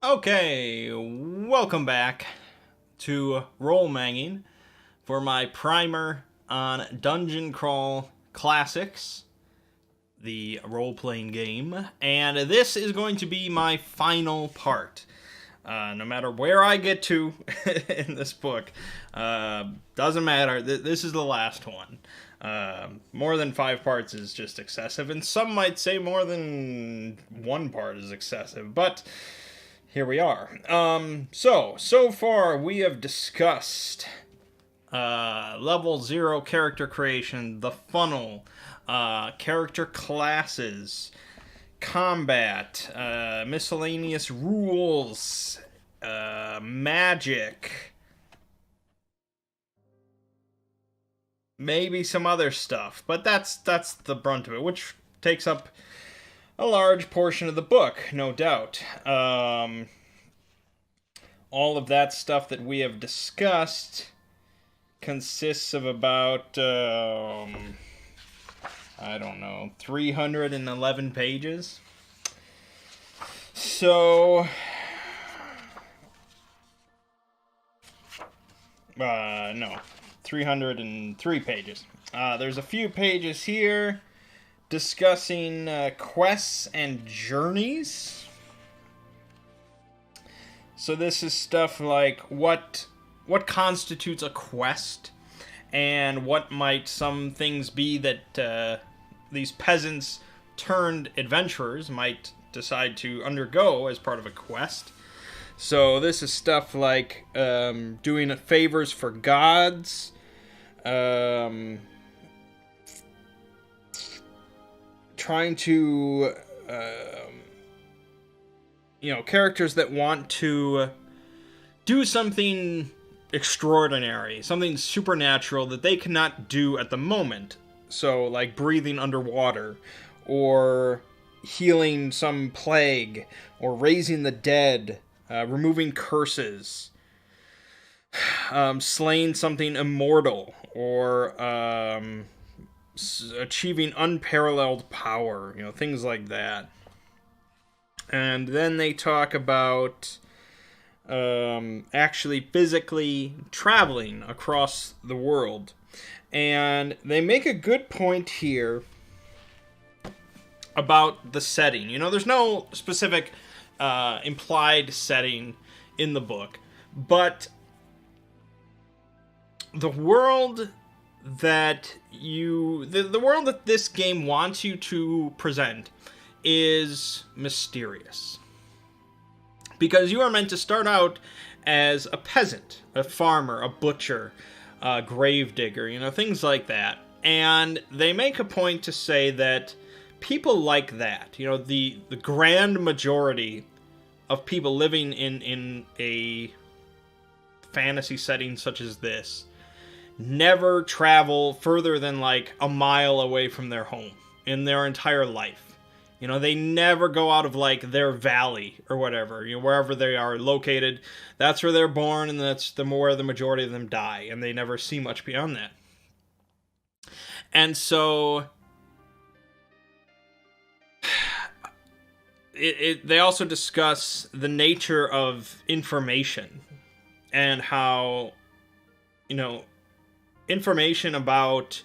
Okay, welcome back to Roll Mangging for my primer on Dungeon Crawl Classics, the role-playing game, and this is going to be my final part. No matter where I get to in this book, doesn't matter. This is the last one. More than 5 parts is just excessive, and some might say more than 1 part is excessive, but here we are. So far we have discussed level 0 character creation, the funnel, character classes, combat, miscellaneous rules, magic, maybe some other stuff, but that's the brunt of it, which takes up a large portion of the book, no doubt. All of that stuff that we have discussed consists of about, I don't know, 311 pages. So, no, 303 pages. There's a few pages here discussing quests and journeys. So this is stuff like what constitutes a quest, and what might some things be that these peasants turned adventurers might decide to undergo as part of a quest. So this is stuff like doing favors for gods, trying to, characters that want to do something extraordinary, something supernatural that they cannot do at the moment. So, like breathing underwater, or healing some plague, or raising the dead, removing curses, slaying something immortal, or achieving unparalleled power, things like that. And then they talk about actually physically traveling across the world. And they make a good point here about the setting. There's no specific implied setting in the book, but the world that the world that this game wants you to present is mysterious. Because you are meant to start out as a peasant, a farmer, a butcher, a gravedigger, things like that. And they make a point to say that people like that, the grand majority of people living in a fantasy setting such as this, never travel further than like a mile away from their home in their entire life. They never go out of like their valley or whatever, wherever they are located. That's where they're born, and that's where the majority of them die, and they never see much beyond that. And so they also discuss the nature of information, and how, information about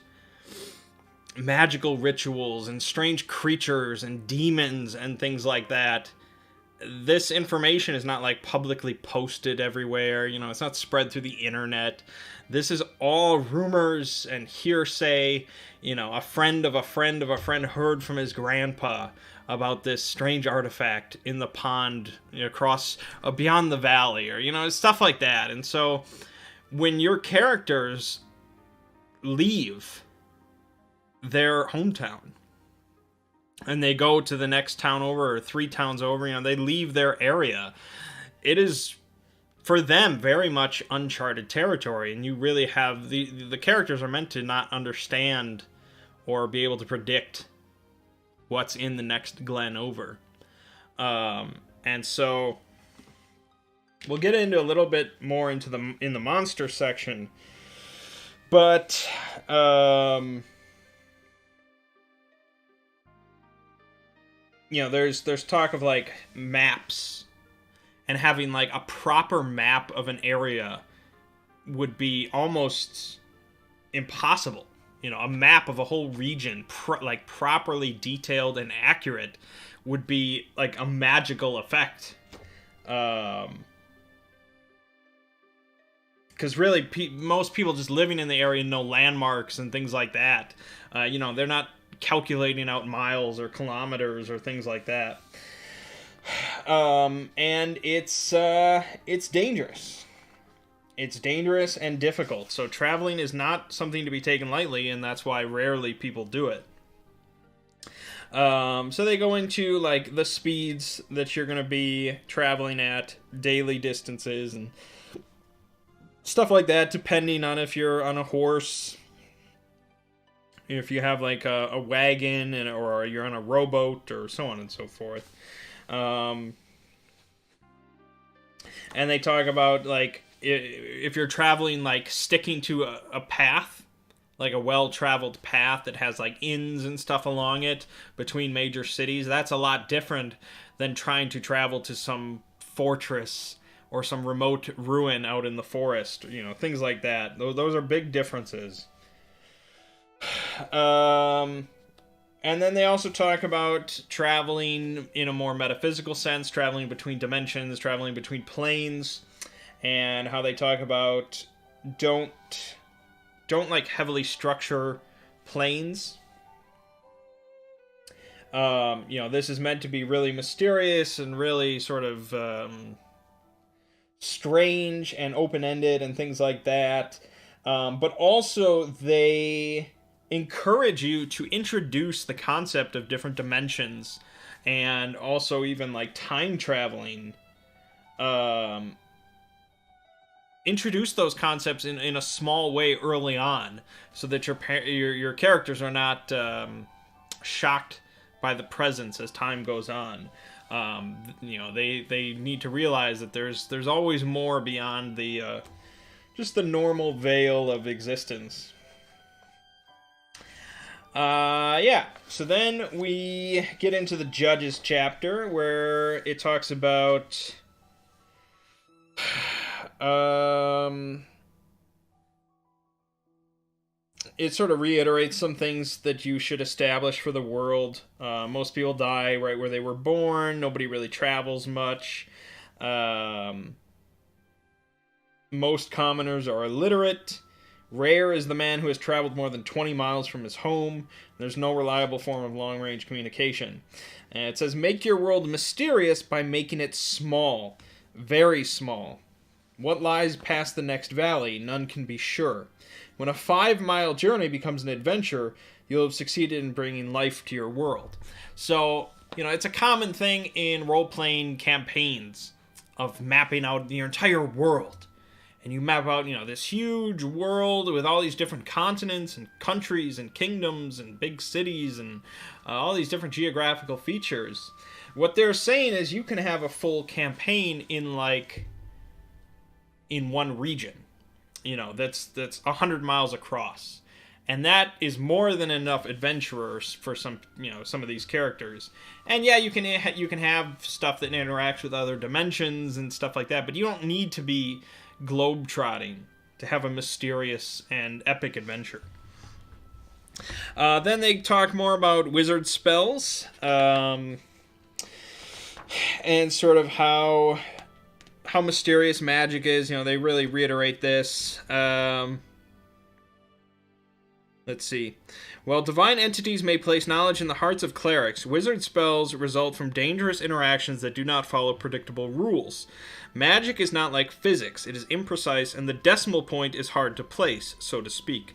magical rituals and strange creatures and demons and things like that, this information is not like publicly posted everywhere. It's not spread through the internet. This is all rumors and hearsay. A friend of a friend of a friend heard from his grandpa about this strange artifact in the pond across beyond the valley, or stuff like that. And so when your characters leave their hometown and they go to the next town over, or 3 towns over, they leave their area, it is for them very much uncharted territory. And you really have the characters are meant to not understand or be able to predict what's in the next glen over. And so we'll get into a little bit more in the monster section, but there's talk of like maps and having like a proper map of an area would be almost impossible. You know, a map of a whole region, like properly detailed and accurate, would be like a magical effect. Because really, most people just living in the area know landmarks and things like that. You know, they're not calculating out miles or kilometers or things like that. And it's dangerous. It's dangerous and difficult. So traveling is not something to be taken lightly, and that's why rarely people do it. So they go into like the speeds that you're going to be traveling at, daily distances, and stuff like that, depending on if you're on a horse, if you have like a wagon, or you're on a rowboat, or so on and so forth. And they talk about like if you're traveling, like sticking to a path, like a well-traveled path that has like inns and stuff along it between major cities, that's a lot different than trying to travel to some fortress or some remote ruin out in the forest, you know, things like that. Those are big differences. And then they also talk about traveling in a more metaphysical sense, traveling between dimensions, traveling between planes, and how they talk about don't like heavily structure planes. You know, this is meant to be really mysterious and really sort of strange and open-ended and things like that. But also they encourage you to introduce the concept of different dimensions and also even like time traveling. Introduce those concepts in a small way early on, so that your characters are not shocked by the presence as time goes on. You know, they need to realize that there's always more beyond the just the normal veil of existence. Yeah. So then we get into the Judges chapter, where it talks about it sort of reiterates some things that you should establish for the world. Most people die right where they were born. Nobody really travels much. Most commoners are illiterate. Rare is the man who has traveled more than 20 miles from his home. There's no reliable form of long-range communication. And it says, make your world mysterious by making it small. Very small. What lies past the next valley? None can be sure. When a 5-mile journey becomes an adventure, you'll have succeeded in bringing life to your world. So, you know, it's a common thing in role-playing campaigns of mapping out your entire world. And you map out, you know, this huge world with all these different continents and countries and kingdoms and big cities and all these different geographical features. What they're saying is you can have a full campaign in one region, you know, that's 100 miles across, and that is more than enough adventurers for some of these characters. And yeah, you can have stuff that interacts with other dimensions and stuff like that, but you don't need to be globetrotting to have a mysterious and epic adventure. Then they talk more about wizard spells, and sort of how mysterious magic is. You know, they really reiterate this. Let's see. While divine entities may place knowledge in the hearts of clerics, wizard spells result from dangerous interactions that do not follow predictable rules. Magic is not like physics. It is imprecise, and the decimal point is hard to place, so to speak.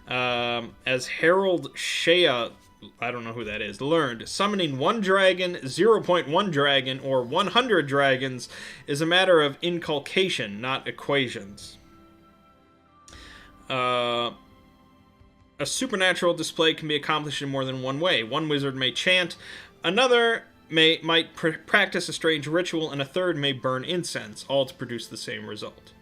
As Harold Shea, I don't know who that is, learned, summoning 1 dragon, 0.1 dragon, or 100 dragons is a matter of inculcation, not equations. A supernatural display can be accomplished in more than one way. One wizard may chant, another might practice a strange ritual, and a third may burn incense, all to produce the same result.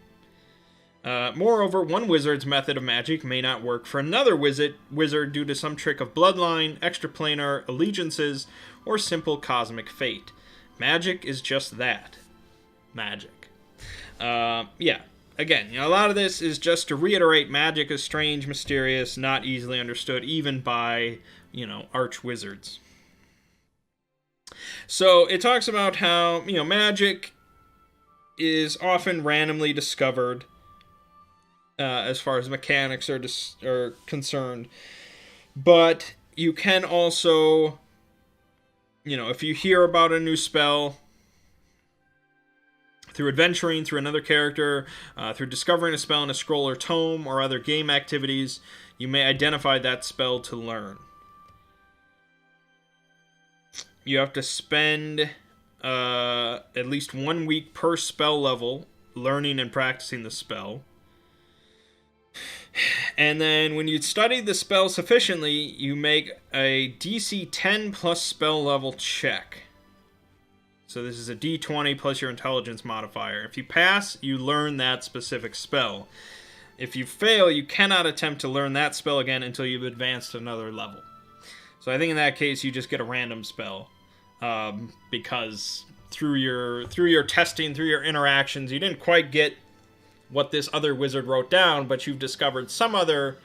Moreover, one wizard's method of magic may not work for another wizard due to some trick of bloodline, extraplanar allegiances, or simple cosmic fate. Magic is just that. magic. Yeah. Again, a lot of this is just to reiterate magic is strange, mysterious, not easily understood, even by, arch wizards. So it talks about how, magic is often randomly discovered as far as mechanics are concerned. But you can also, if you hear about a new spell through adventuring, through another character, through discovering a spell in a scroll or tome, or other game activities, you may identify that spell to learn. You have to spend at least 1 week per spell level learning and practicing the spell. And then when you study the spell sufficiently, you make a DC 10 plus spell level check. So this is a D20 plus your intelligence modifier. If you pass, you learn that specific spell. If you fail, you cannot attempt to learn that spell again until you've advanced another level. So I think in that case, you just get a random spell. Because through your testing, through your interactions, you didn't quite get what this other wizard wrote down, but you've discovered some other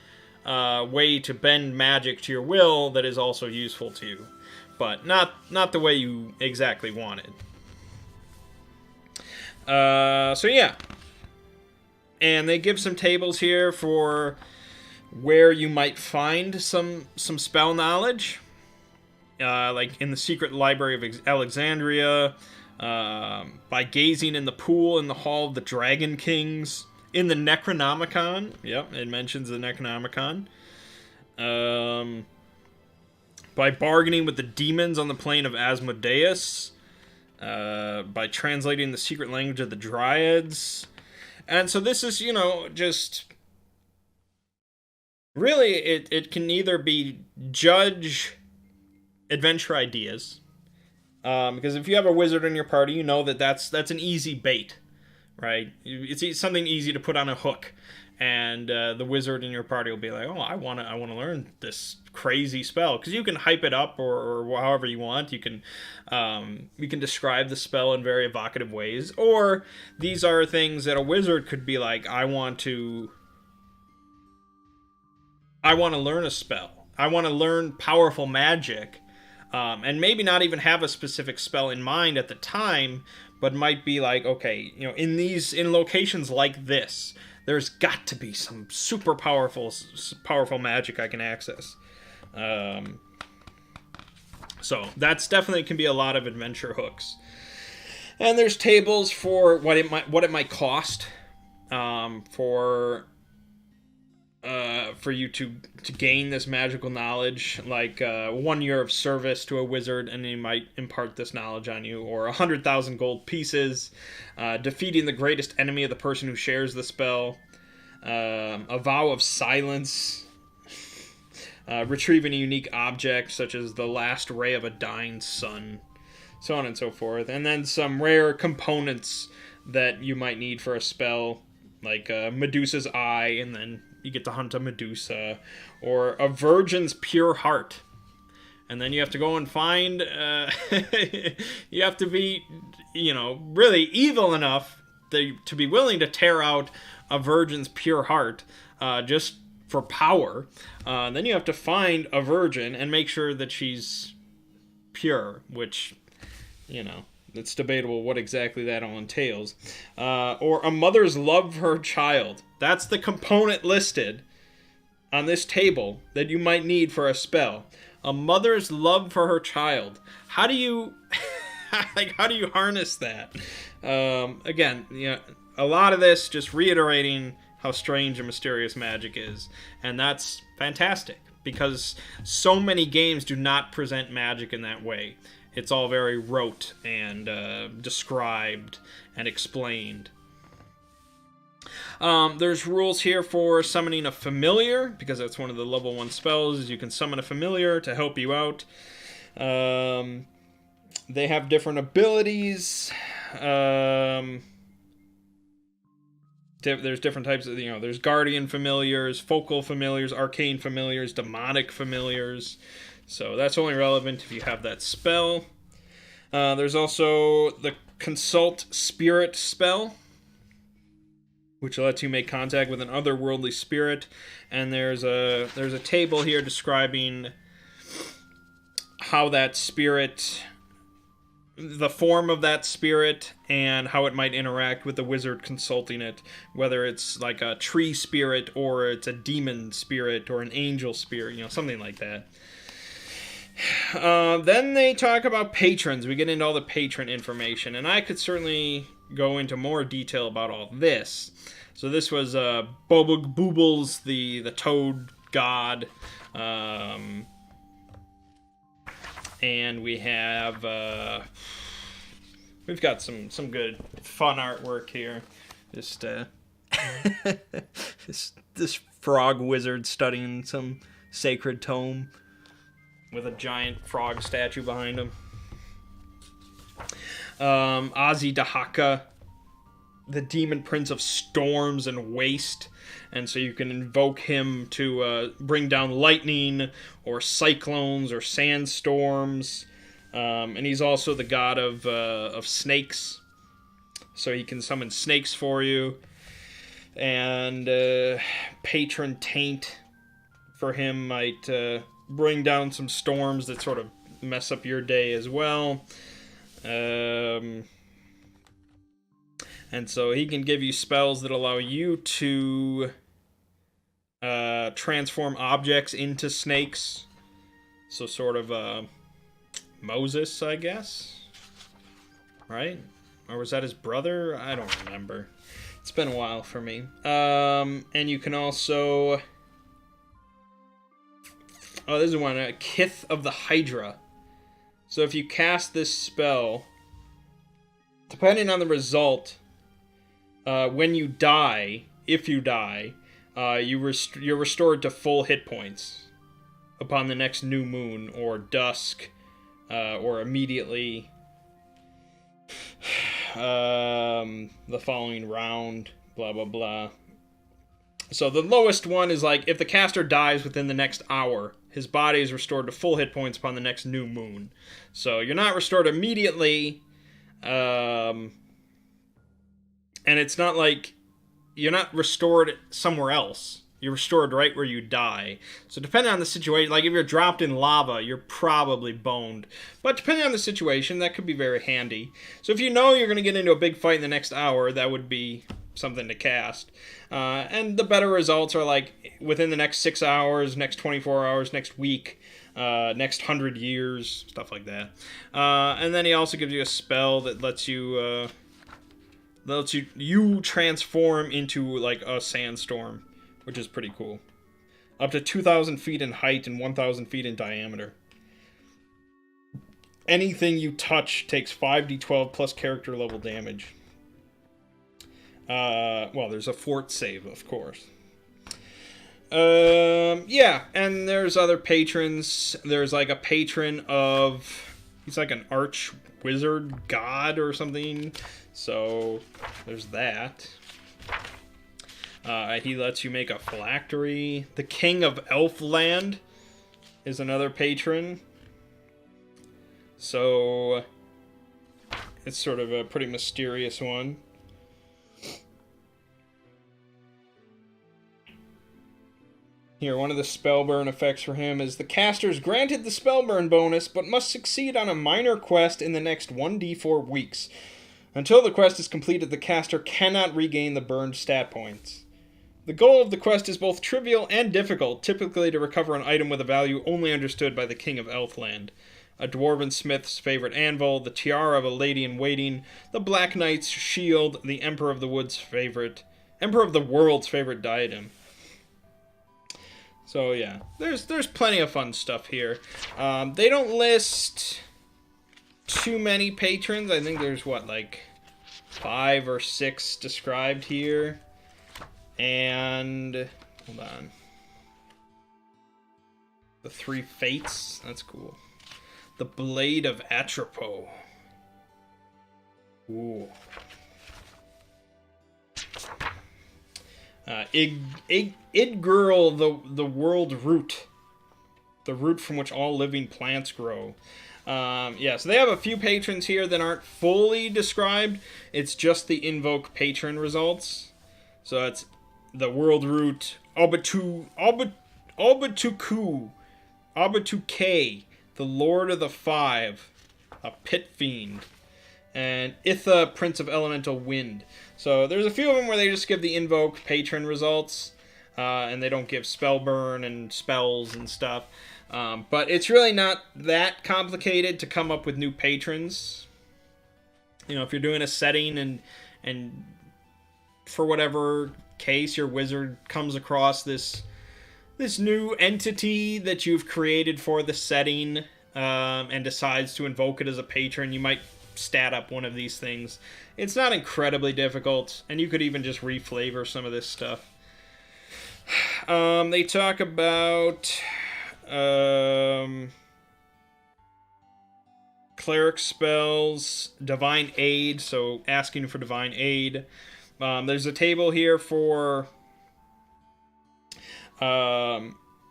way to bend magic to your will that is also useful to you. But not the way you exactly wanted. So yeah. And they give some tables here for where you might find some spell knowledge. Like in the secret library of Alexandria, by gazing in the pool in the Hall of the Dragon Kings, in the Necronomicon. Yep, it mentions the Necronomicon. By bargaining with the demons on the plane of Asmodeus. By translating the secret language of the Dryads. And so this is, just... Really, it can either be judge adventure ideas. Because if you have a wizard in your party, you know that's an easy bait, right? It's something easy to put on a hook, and the wizard in your party will be like, "Oh, I want to learn this crazy spell," because you can hype it up or however you want. You can describe the spell in very evocative ways, or these are things that a wizard could be like, "I want to learn a spell. I want to learn powerful magic." And maybe not even have a specific spell in mind at the time, but might be like, okay, in locations like this, there's got to be some super powerful magic I can access. So that's definitely can be a lot of adventure hooks. And there's tables for what it might cost for you to gain this magical knowledge, like 1 year of service to a wizard, and he might impart this knowledge on you, or 100,000 gold pieces, defeating the greatest enemy of the person who shares the spell, a vow of silence, retrieving a unique object such as the last ray of a dying sun, so on and so forth, and then some rare components that you might need for a spell, like Medusa's eye, and then you get to hunt a Medusa, or a virgin's pure heart. And then you have to go and find, you have to be, really evil enough to be willing to tear out a virgin's pure heart, just for power. Then you have to find a virgin and make sure that she's pure, which, it's debatable what exactly that all entails. Or a mother's love for her child. That's the component listed on this table that you might need for a spell. A mother's love for her child. How do you how do you harness that? Again, a lot of this just reiterating how strange and mysterious magic is. And that's fantastic, because so many games do not present magic in that way. It's all very rote and described and explained. There's rules here for summoning a familiar, because that's one of the level 1 spells. You can summon a familiar to help you out. They have different abilities. There's different types of, there's guardian familiars, focal familiars, arcane familiars, demonic familiars. So that's only relevant if you have that spell. There's also the Consult Spirit spell, which lets you make contact with an otherworldly spirit. And there's a table here describing how that spirit, the form of that spirit, and how it might interact with the wizard consulting it, whether it's like a tree spirit or it's a demon spirit or an angel spirit, something like that. Then they talk about patrons. We get into all the patron information, and I could certainly go into more detail about all this. So this was Boobles, the toad god, and we have we've got some good fun artwork here. Just this frog wizard studying some sacred tome with a giant frog statue behind him. Ozzy Dahaka, the demon prince of storms and waste, and so you can invoke him to bring down lightning or cyclones or sandstorms. And he's also the god of snakes, so he can summon snakes for you. And patron taint for him might bring down some storms that sort of mess up your day as well. And so he can give you spells that allow you to transform objects into snakes. So sort of Moses, I guess? Right? Or was that his brother? I don't remember. It's been a while for me. And you can also... Oh, this is one. Kith of the Hydra. So if you cast this spell, depending on the result, when you die, if you die, you're restored to full hit points upon the next new moon or dusk, or immediately the following round, blah, blah, blah. So the lowest one is like, if the caster dies within the next hour, his body is restored to full hit points upon the next new moon. So you're not restored immediately, and it's not like you're not restored somewhere else. You're restored right where you die. So depending on the situation, like if you're dropped in lava, you're probably boned. But depending on the situation, that could be very handy. So if you know you're going to get into a big fight in the next hour, that would be something to cast. And the better results are like within the next 6 hours, next 24 hours, next week, next 100 years, stuff like that. And then he also gives you a spell that lets you transform into like a sandstorm, which is pretty cool. Up to 2,000 feet in height and 1,000 feet in diameter. Anything you touch takes 5d12 plus character level damage. Well, there's a fort save, of course. Yeah, and there's other patrons. There's like a patron of... He's like an arch wizard god or something. So, there's that. He lets you make a phylactery. The King of Elfland is another patron. So, it's sort of a pretty mysterious one. Here, one of the spellburn effects for him is the caster is granted the spellburn bonus, but must succeed on a minor quest in the next 1d4 weeks. Until the quest is completed, the caster cannot regain the burned stat points. The goal of the quest is both trivial and difficult, typically to recover an item with a value only understood by the King of Elfland. A dwarven smith's favorite anvil, the tiara of a lady-in-waiting, the Black Knight's shield, the Emperor of the World's favorite diadem. So yeah, there's plenty of fun stuff here. They don't list too many patrons. I think there's like 5 or 6 described here. And hold on, the 3 fates. That's cool. The Blade of Atropos. Ooh. Idgirl, the world root. The root from which all living plants grow. Yeah, so they have a few patrons here that aren't fully described. It's just the invoke patron results. So it's the world root Abatuke, the Lord of the Five, a pit fiend, and Itha, Prince of Elemental Wind. So there's a few of them where they just give the invoke patron results, and they don't give spell burn and spells and stuff. But it's really not that complicated to come up with new patrons. You know, if you're doing a setting and for whatever case your wizard comes across this new entity that you've created for the setting, and decides to invoke it as a patron, you might stat up one of these things. It's not incredibly difficult, and you could even just reflavor some of this stuff. They talk about cleric spells, divine aid, so asking for divine aid. There's a table here for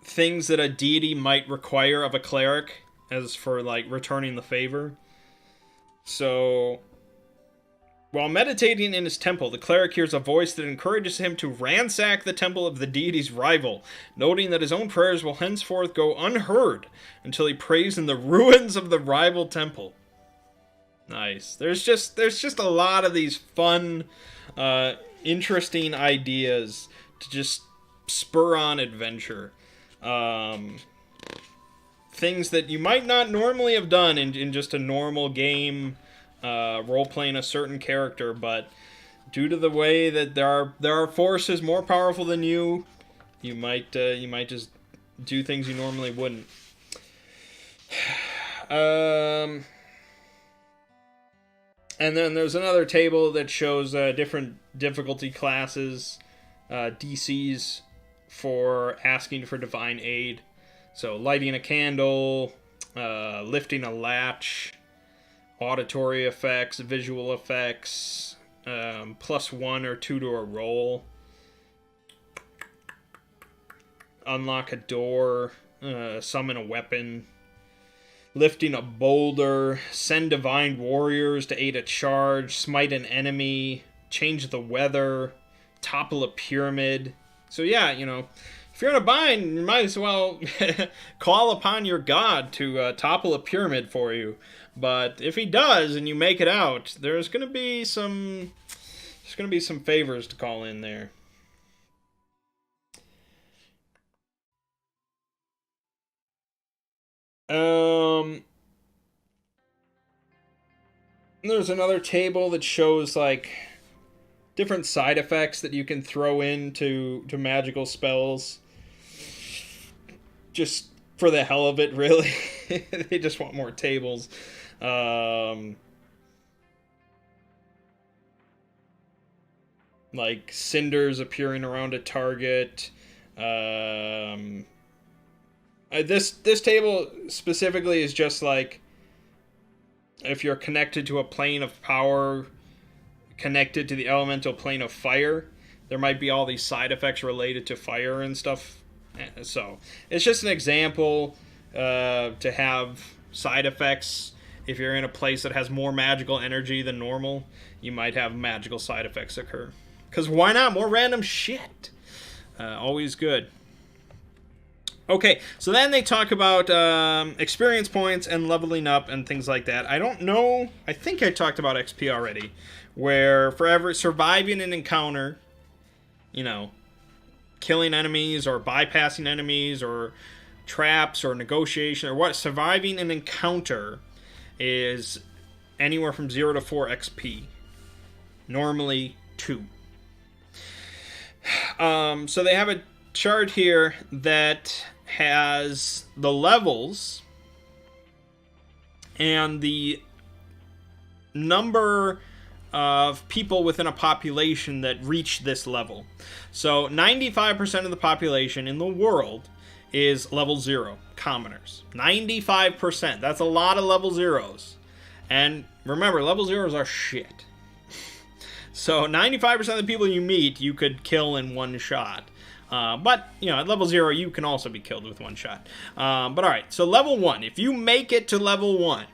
things that a deity might require of a cleric, as for like returning the favor. So, while meditating in his temple, the cleric hears a voice that encourages him to ransack the temple of the deity's rival, noting that his own prayers will henceforth go unheard until he prays in the ruins of the rival temple. Nice. There's just a lot of these fun, interesting ideas to just spur on adventure. Things that you might not normally have done in just a normal game, role-playing a certain character, but due to the way that there are forces more powerful than you might just do things you normally wouldn't. And then there's another table that shows different difficulty classes, DCs for asking for divine aid. So lighting a candle, lifting a latch, auditory effects, visual effects, +1 or 2 to a roll, unlock a door, summon a weapon, lifting a boulder, send divine warriors to aid a charge, smite an enemy, change the weather, topple a pyramid. So yeah, you know, if you're in a bind, you might as well call upon your god to topple a pyramid for you. But if he does and you make it out, there's gonna be some favors to call in there. There's another table that shows like different side effects that you can throw into magical spells. Just for the hell of it, really. They just want more tables. Like cinders appearing around a target. This table specifically is just like if you're connected to a plane of power, connected to the elemental plane of fire, there might be all these side effects related to fire and stuff. So it's just an example to have side effects. If you're in a place that has more magical energy than normal, you might have magical side effects occur. Because why not? More random shit. Always good. Okay, so then they talk about experience points and leveling up and things like that. I don't know. I think I talked about XP already. Where forever surviving an encounter, you know, killing enemies or bypassing enemies or traps or negotiation or what, surviving an encounter is anywhere from 0 to 4 XP. Normally 2. So they have a chart here that has the levels and the number of people within a population that reach this level. So 95% of the population in the world is level 0, commoners. 95%. That's a lot of level 0s. And remember, level 0s are shit. So 95% of the people you meet, you could kill in one shot. But, you know, at level 0, you can also be killed with one shot. But alright, so level 1. If you make it to level 1,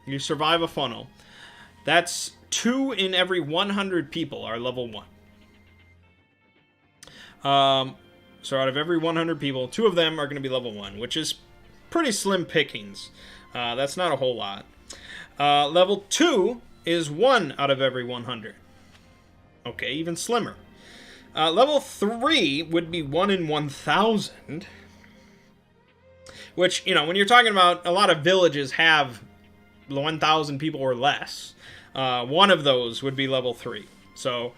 you survive a funnel, that's 2 in every 100 people are level 1. So out of every 100 people, 2 of them are going to be level 1, which is pretty slim pickings. That's not a whole lot. Level 2 is 1 out of every 100. Okay, even slimmer. Level 3 would be 1 in 1,000. Which, you know, when you're talking about a lot of villages have 1,000 people or less, one of those would be level 3. So,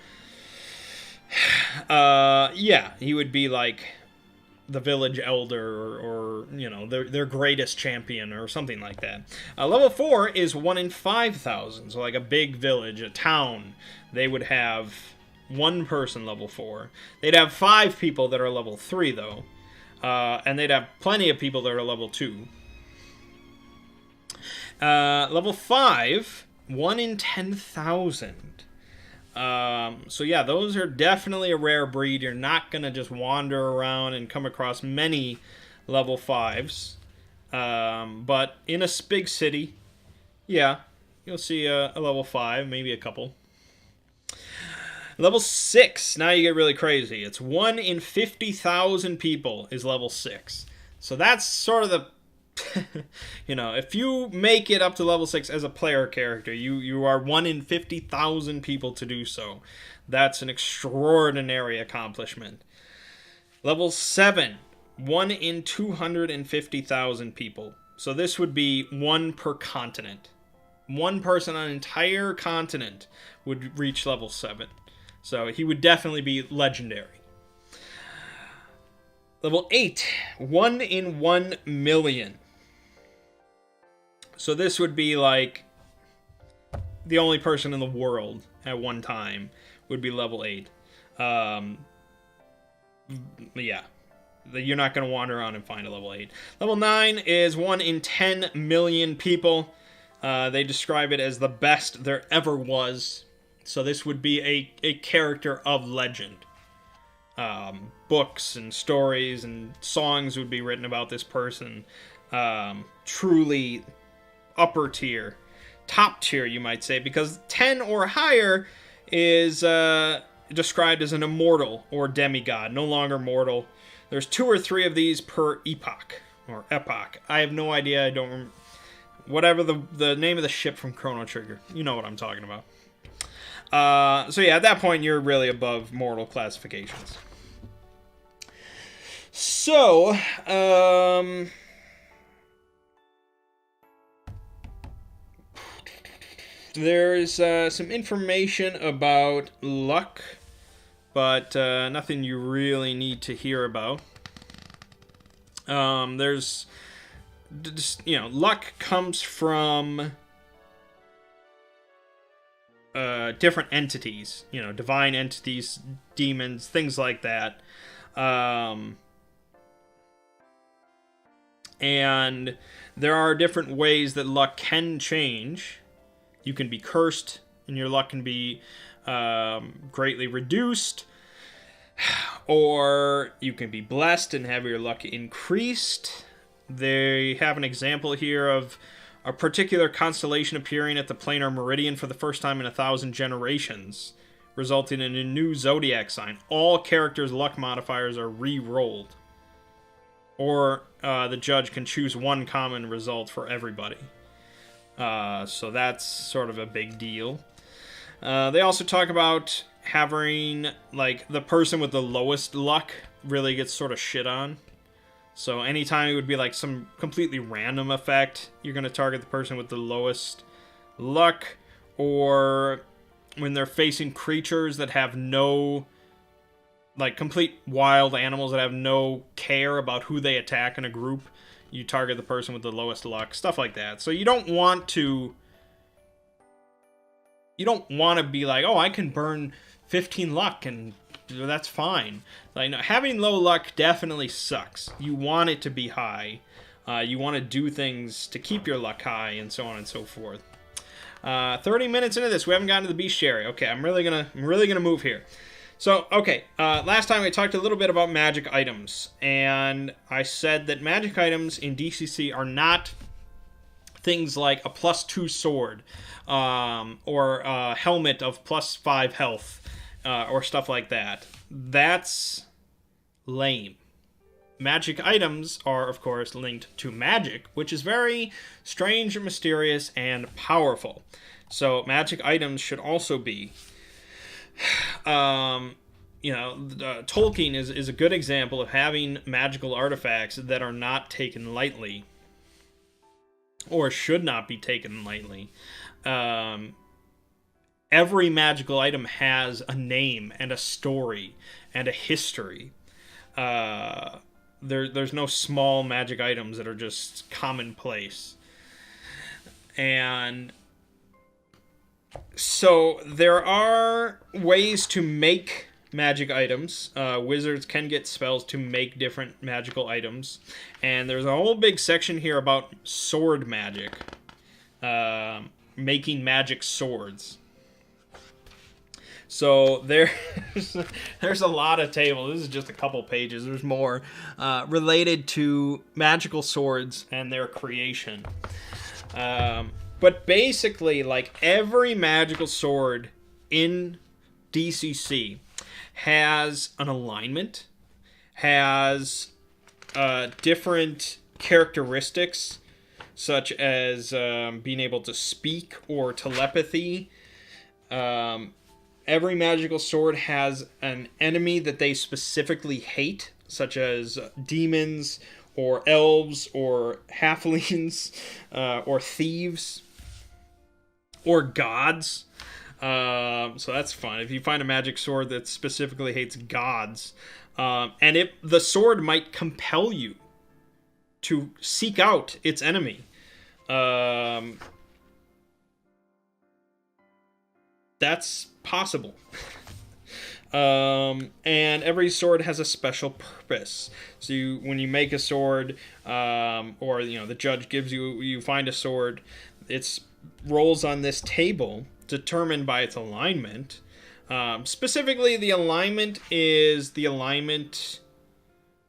yeah, he would be like the village elder or you know, their greatest champion or something like that. Level 4 is 1 in 5,000. So like a big village, a town, they would have 1 person level 4. They'd have 5 people that are level 3, though. And they'd have plenty of people that are level 2. Level 5, 1 in 10,000. So yeah, those are definitely a rare breed. You're not going to just wander around and come across many level 5s. But in a big city, yeah, you'll see a level 5, maybe a couple. Level 6, now you get really crazy. It's 1 in 50,000 people is level 6. So that's sort of the... you know, if you make it up to level 6 as a player character, you are 1 in 50,000 people to do so. That's an extraordinary accomplishment. Level 7, 1 in 250,000 people. So this would be 1 per continent. 1 person on an entire continent would reach level 7. So he would definitely be legendary. Level 8, 1 in 1 million. So this would be like the only person in the world at one time would be level 8. Yeah. You're not going to wander around and find a level 8. Level 9 is 1 in 10 million people. They describe it as the best there ever was. So this would be a character of legend. Books and stories and songs would be written about this person. Truly upper tier. Top tier, you might say, because 10 or higher is described as an immortal or demigod, no longer mortal. There's 2 or 3 of these per epoch, or epoch. I have no idea, I don't remember. Whatever the name of the ship from Chrono Trigger. You know what I'm talking about. So yeah, at that point, you're really above mortal classifications. So, there's some information about luck, but nothing you really need to hear about. There's, you know, luck comes from different entities, you know, divine entities, demons, things like that. And there are different ways that luck can change. You can be cursed, and your luck can be greatly reduced. Or you can be blessed and have your luck increased. They have an example here of a particular constellation appearing at the planar meridian for the first time in 1,000 generations, resulting in a new zodiac sign. All characters' luck modifiers are re-rolled. Or the judge can choose one common result for everybody. So that's sort of a big deal. They also talk about having, like, the person with the lowest luck really gets sort of shit on. So anytime it would be like some completely random effect, you're going to target the person with the lowest luck. Or when they're facing creatures that have no, like, complete wild animals that have no care about who they attack in a group, you target the person with the lowest luck, stuff like that. So you don't want to be like, oh, I can burn 15 luck and that's fine. Like, no, having low luck definitely sucks. You want it to be high. You want to do things to keep your luck high, and so on and so forth. 30 minutes into this, we haven't gotten to the bestiary. Okay, I'm really gonna move here. So, okay, last time I talked a little bit about magic items, and I said that magic items in DCC are not things like a +2 sword, or a helmet of +5 health, or stuff like that. That's lame. Magic items are, of course, linked to magic, which is very strange, mysterious, and powerful. So magic items should also be... Tolkien is a good example of having magical artifacts that are not taken lightly, or should not be taken lightly. Every magical item has a name and a story and a history. There's no small magic items that are just commonplace. And so there are ways to make magic items. Wizards can get spells to make different magical items. And there's a whole big section here about sword magic. Making magic swords. So there's a lot of tables. This is just a couple pages. There's more related to magical swords and their creation. But basically, like, every magical sword in DCC has an alignment, has different characteristics, such as being able to speak or telepathy. Every magical sword has an enemy that they specifically hate, such as demons or elves or halflings or thieves or gods. So that's fun. If you find a magic sword that specifically hates gods, and the sword might compel you to seek out its enemy. That's possible. And every sword has a special purpose. So when you make a sword, or the judge gives you find a sword, it rolls on this table determined by its alignment. Specifically, the alignment is the alignment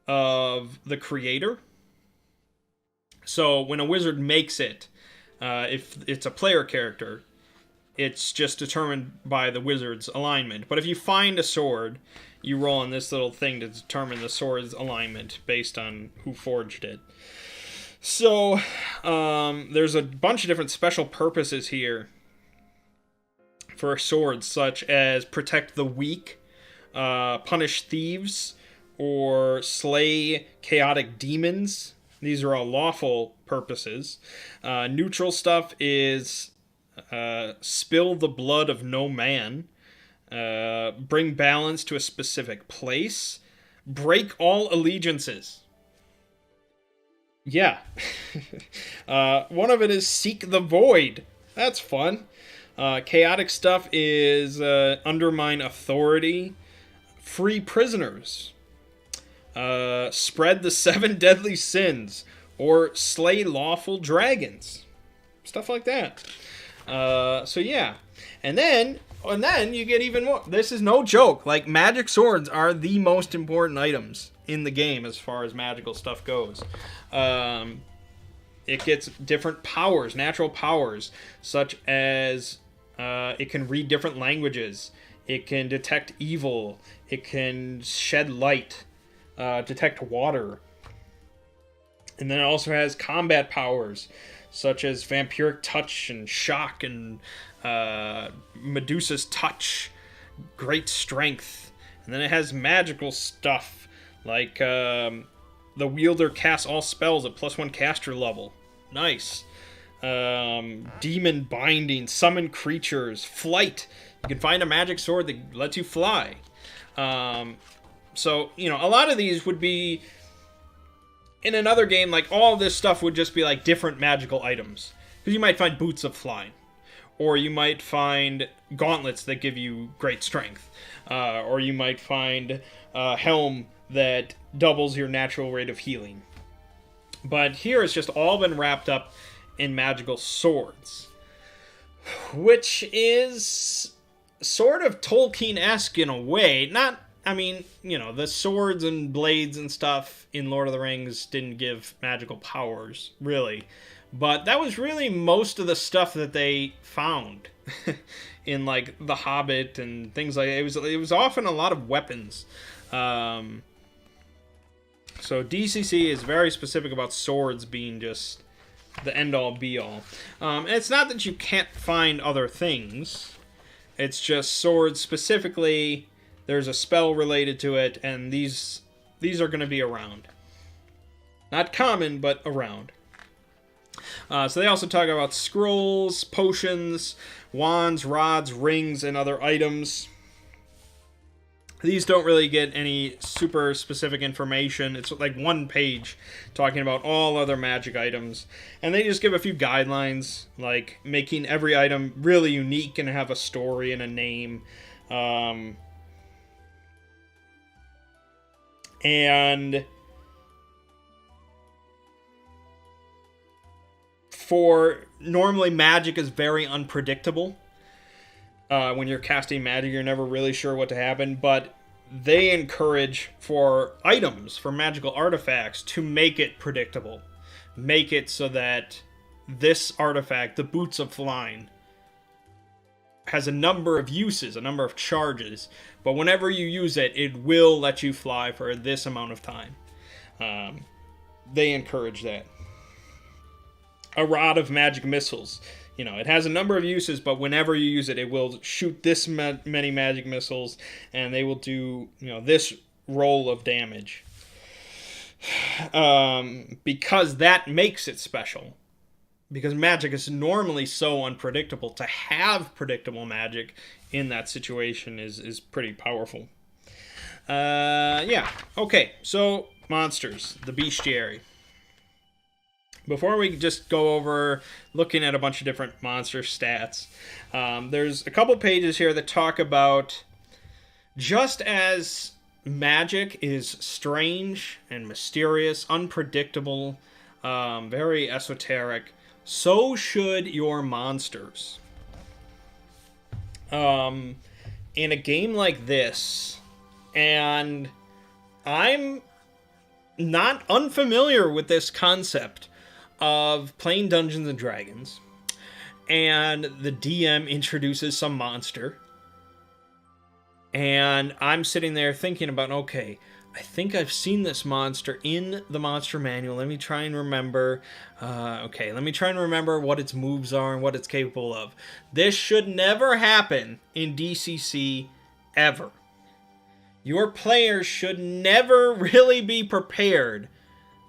of the creator. So when a wizard makes it, if it's a player character, it's just determined by the wizard's alignment. But if you find a sword, you roll on this little thing to determine the sword's alignment based on who forged it. So there's a bunch of different special purposes here for swords, such as protect the weak, punish thieves, or slay chaotic demons. These are all lawful purposes. Neutral stuff is spill the blood of no man, bring balance to a specific place, break all allegiances. Yeah. One of it is seek the void. That's fun. Chaotic stuff is undermine authority, free prisoners, spread the 7 deadly sins, or slay lawful dragons. Stuff like that. So yeah. And then you get even more. This is no joke. Like, magic swords are the most important items in the game as far as magical stuff goes. It gets different powers, natural powers, such as it can read different languages, it can detect evil, it can shed light, detect water. And then it also has combat powers, such as vampiric touch and shock and Medusa's touch, great strength. And then it has magical stuff, like the wielder casts all spells at +1 caster level. Nice. Demon binding, summon creatures, flight. You can find a magic sword that lets you fly. So, a lot of these would be... In another game, like, all this stuff would just be, like, different magical items. Because you might find boots of flying. Or you might find gauntlets that give you great strength. Or you might find a helm that doubles your natural rate of healing. But here it's just all been wrapped up in magical swords. Which is sort of Tolkien-esque in a way. Not, I mean, the swords and blades and stuff in Lord of the Rings didn't give magical powers, really. But that was really most of the stuff that they found in, like, The Hobbit and things like that. It was often a lot of weapons. So DCC is very specific about swords being just the end-all, be-all. And it's not that you can't find other things. It's just swords specifically, there's a spell related to it, and these are going to be around. Not common, but around. So they also talk about scrolls, potions, wands, rods, rings, and other items. These don't really get any super specific information. It's like one page talking about all other magic items. And they just give a few guidelines, like making every item really unique and have a story and a name. And normally magic is very unpredictable. When you're casting magic, you're never really sure what to happen, but they encourage for items, for magical artifacts, to make it predictable. Make it so that this artifact, the Boots of Flying, has a number of uses, a number of charges, but whenever you use it, it will let you fly for this amount of time. They encourage that. A Rod of Magic Missiles. It has a number of uses, but whenever you use it, it will shoot this many magic missiles, and they will do, this roll of damage. Because that makes it special. Because magic is normally so unpredictable. To have predictable magic in that situation is pretty powerful. Yeah. Okay, so monsters. The bestiary. Before we just go over looking at a bunch of different monster stats, there's a couple pages here that talk about, just as magic is strange and mysterious, unpredictable, very esoteric, so should your monsters. In a game like this, and I'm not unfamiliar with this concept of playing Dungeons and Dragons, and the DM introduces some monster, and I'm sitting there thinking about, okay, I think I've seen this monster in the monster manual. Let me try and remember. Let me try and remember what its moves are and what it's capable of. This should never happen in DCC ever. Your players should never really be prepared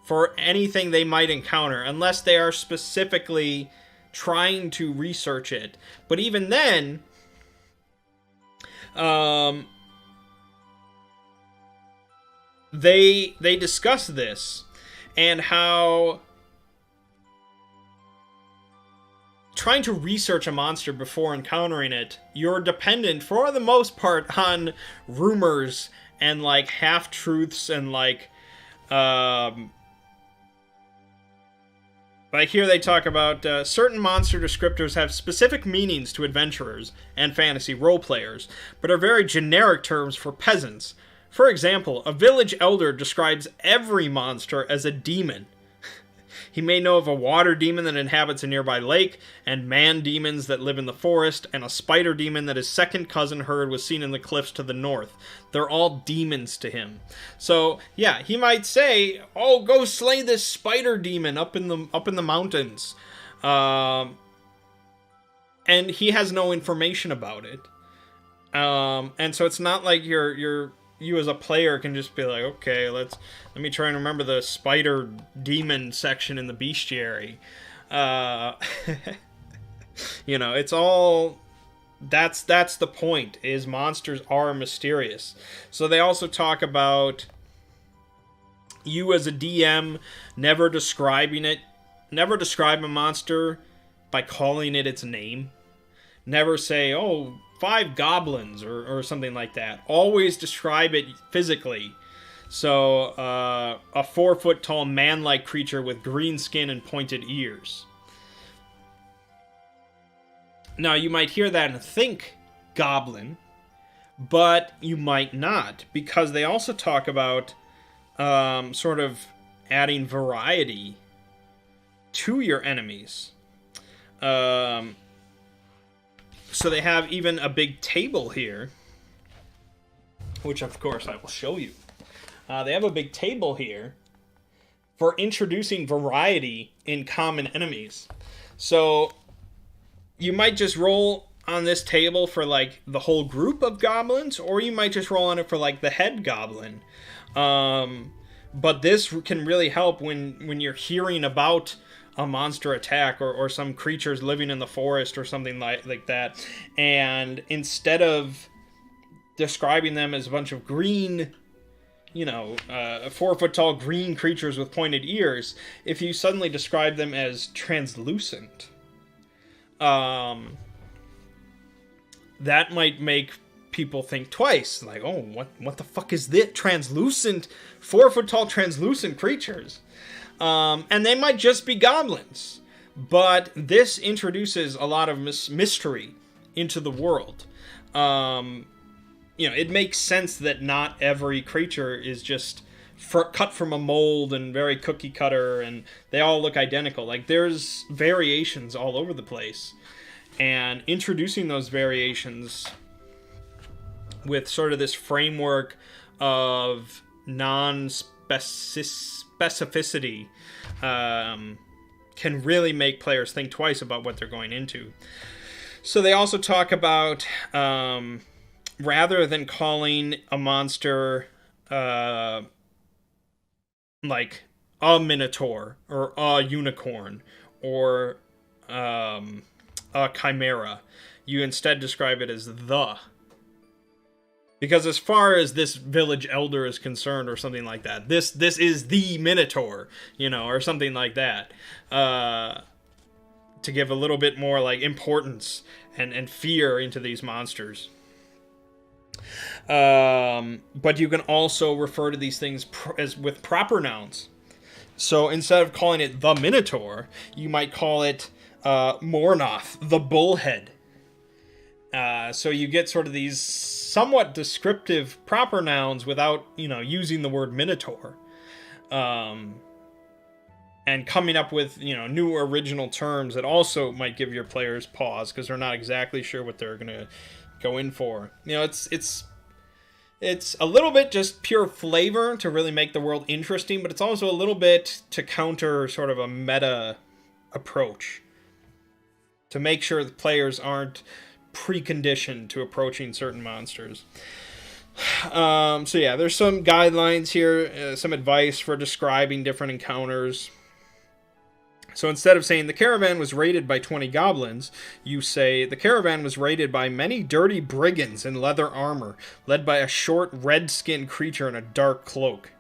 for anything they might encounter, unless they are specifically trying to research it. But even then, they discuss this, and how trying to research a monster before encountering it, you're dependent, for the most part, on rumors and, like, half-truths and, like here they talk about certain monster descriptors have specific meanings to adventurers and fantasy role-players, but are very generic terms for peasants. For example, a village elder describes every monster as a demon. He may know of a water demon that inhabits a nearby lake, and man demons that live in the forest, and a spider demon that his second cousin heard was seen in the cliffs to the north. They're all demons to him. So, yeah, he might say, "Oh, go slay this spider demon up in the mountains," and he has no information about it. And so it's not like you as a player can just be like, okay, let me try and remember the spider demon section in the bestiary. It's all, that's the point, is monsters are mysterious. So they also talk about you as a DM never describe a monster by calling it its name. Never say, oh, 5 goblins or something like that. Always describe it physically. So, a 4-foot-tall man-like creature with green skin and pointed ears. Now, you might hear that and think goblin, but you might not, because they also talk about sort of adding variety to your enemies. So they have even a big table here, which of course I will show you. They have a big table here for introducing variety in common enemies. So you might just roll on this table for like the whole group of goblins, or you might just roll on it for like the head goblin. But this can really help when you're hearing about a monster attack or some creatures living in the forest or something like that. And instead of describing them as a bunch of green, 4 foot tall green creatures with pointed ears, if you suddenly describe them as translucent, that might make people think twice. Like, oh, what the fuck is this? Translucent, 4 foot tall translucent creatures. And they might just be goblins. But this introduces a lot of mystery into the world. It makes sense that not every creature is just cut from a mold and very cookie cutter, and they all look identical. Like, there's variations all over the place. And introducing those variations with sort of this framework of non-specificity can really make players think twice about what they're going into. So they also talk about, rather than calling a monster like a minotaur or a unicorn or a chimera, you instead describe it as the. Because as far as this village elder is concerned, or something like that, this is the Minotaur, or something like that, to give a little bit more like importance and fear into these monsters. But you can also refer to these things as with proper nouns. So instead of calling it the Minotaur, you might call it Mornoth, the bullhead. So you get sort of these somewhat descriptive proper nouns without, using the word Minotaur. And coming up with, new original terms that also might give your players pause, because they're not exactly sure what they're going to go in for. It's a little bit just pure flavor to really make the world interesting, but it's also a little bit to counter sort of a meta approach, to make sure the players aren't preconditioned to approaching certain monsters. So yeah, there's some guidelines here, some advice for describing different encounters. So instead of saying the caravan was raided by 20 goblins, you say the caravan was raided by many dirty brigands in leather armor, led by a short red-skinned creature in a dark cloak.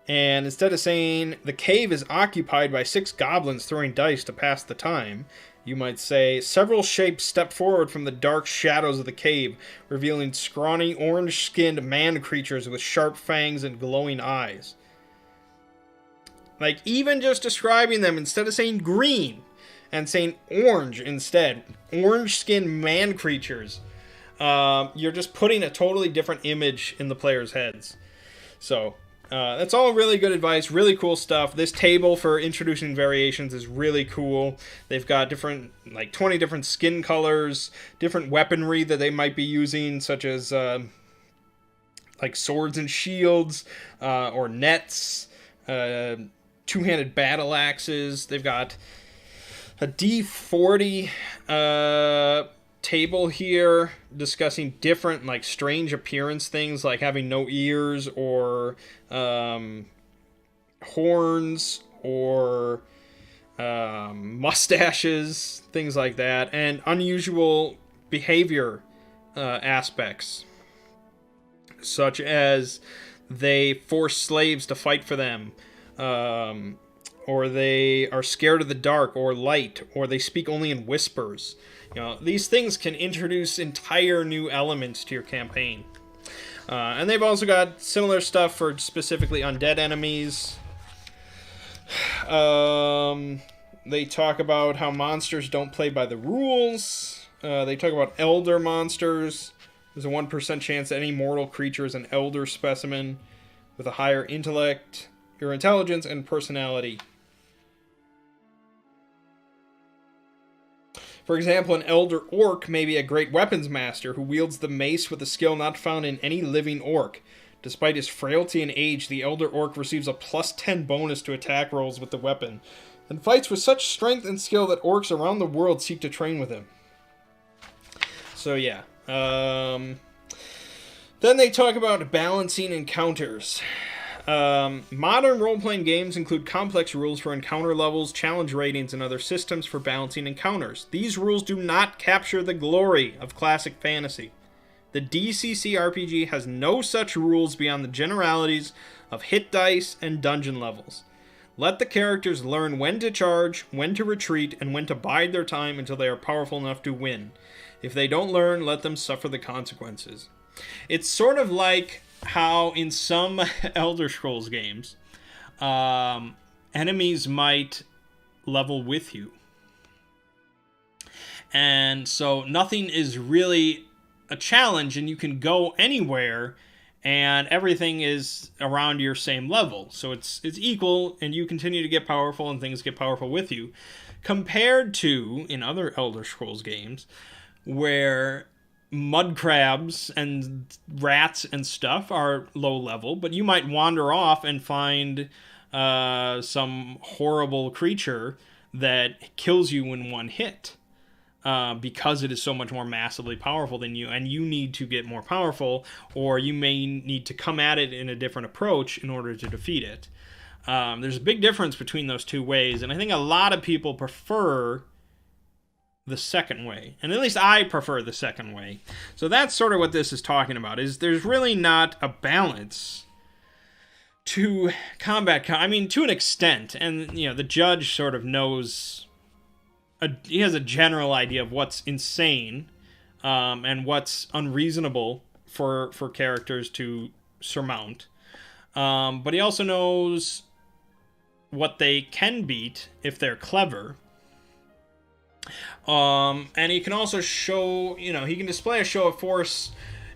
And instead of saying the cave is occupied by 6 goblins throwing dice to pass the time, you might say several shapes step forward from the dark shadows of the cave, revealing scrawny orange-skinned man creatures with sharp fangs and glowing eyes. Like, even just describing them, instead of saying green and saying orange instead, orange-skinned man creatures, you're just putting a totally different image in the players' heads. So that's all really good advice, really cool stuff. This table for introducing variations is really cool. They've got different, like 20 different skin colors, different weaponry that they might be using, such as like swords and shields, or nets, two-handed battle axes. They've got a D40 table here discussing different, like, strange appearance things, like having no ears or horns or mustaches, things like that, and unusual behavior aspects, such as they force slaves to fight for them, or they are scared of the dark or light, or they speak only in whispers. These things can introduce entire new elements to your campaign. And they've also got similar stuff for specifically undead enemies. They talk about how monsters don't play by the rules. They talk about elder monsters. There's a 1% chance that any mortal creature is an elder specimen with a higher intellect, or intelligence, and personality. For example, an elder orc may be a great weapons master who wields the mace with a skill not found in any living orc. Despite his frailty and age, the elder orc receives a +10 bonus to attack rolls with the weapon, and fights with such strength and skill that orcs around the world seek to train with him. So yeah. Then they talk about balancing encounters. Modern role-playing games include complex rules for encounter levels, challenge ratings, and other systems for balancing encounters. These rules do not capture the glory of classic fantasy. The DCC RPG has no such rules beyond the generalities of hit dice and dungeon levels. Let the characters learn when to charge, when to retreat, and when to bide their time until they are powerful enough to win. If they don't learn, let them suffer the consequences. It's sort of like how in some Elder Scrolls games, enemies might level with you. And so nothing is really a challenge, and you can go anywhere, and everything is around your same level. So it's equal, and you continue to get powerful, and things get powerful with you. Compared to, in other Elder Scrolls games, where mud crabs and rats and stuff are low level, but you might wander off and find some horrible creature that kills you in one hit because it is so much more massively powerful than you, and you need to get more powerful, or you may need to come at it in a different approach in order to defeat it. There's a big difference between those two ways, and I think a lot of people prefer the second way, and at least I prefer the second way. So that's sort of what this is talking about, is there's really not a balance to combat. I mean, to an extent, and you know, the judge sort of knows, he has a general idea of what's insane and what's unreasonable for characters to surmount, but he also knows what they can beat if they're clever. And he can also show, you know, he can display a show of force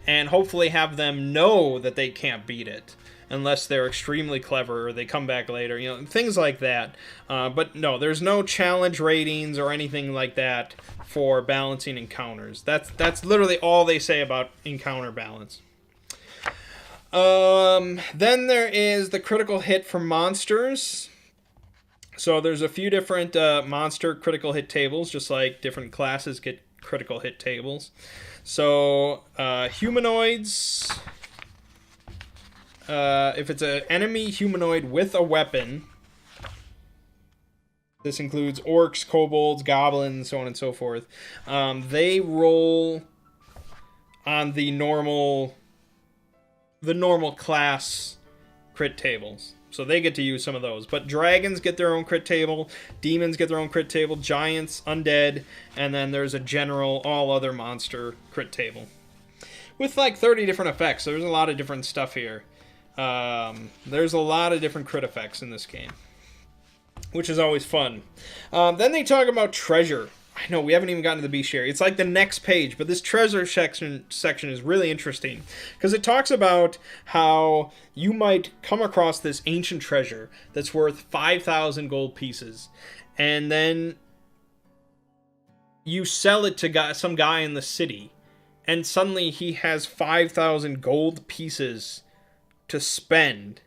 and hopefully have them know that they can't beat it unless they're extremely clever or they come back later, you know, things like that. But no, there's no challenge ratings or anything like that for balancing encounters. That's literally all they say about encounter balance. Then there is the critical hit for monsters. So there's a few different monster critical hit tables, just like different classes get critical hit tables. So humanoids, if it's an enemy humanoid with a weapon, this includes orcs, kobolds, goblins, so on and so forth, they roll on the normal class crit tables. So they get to use some of those. But dragons get their own crit table, demons get their own crit table, giants, undead, and then there's a general all other monster crit table. With like 30 different effects. So there's a lot of different stuff here. There's a lot of different crit effects in this game, which is always fun. Then they talk about treasure. I know, we haven't even gotten to the bestiary. It's like the next page, but this treasure section is really interesting because it talks about how you might come across this ancient treasure that's worth 5,000 gold pieces, and then you sell it to some guy in the city, and suddenly he has 5,000 gold pieces to spend,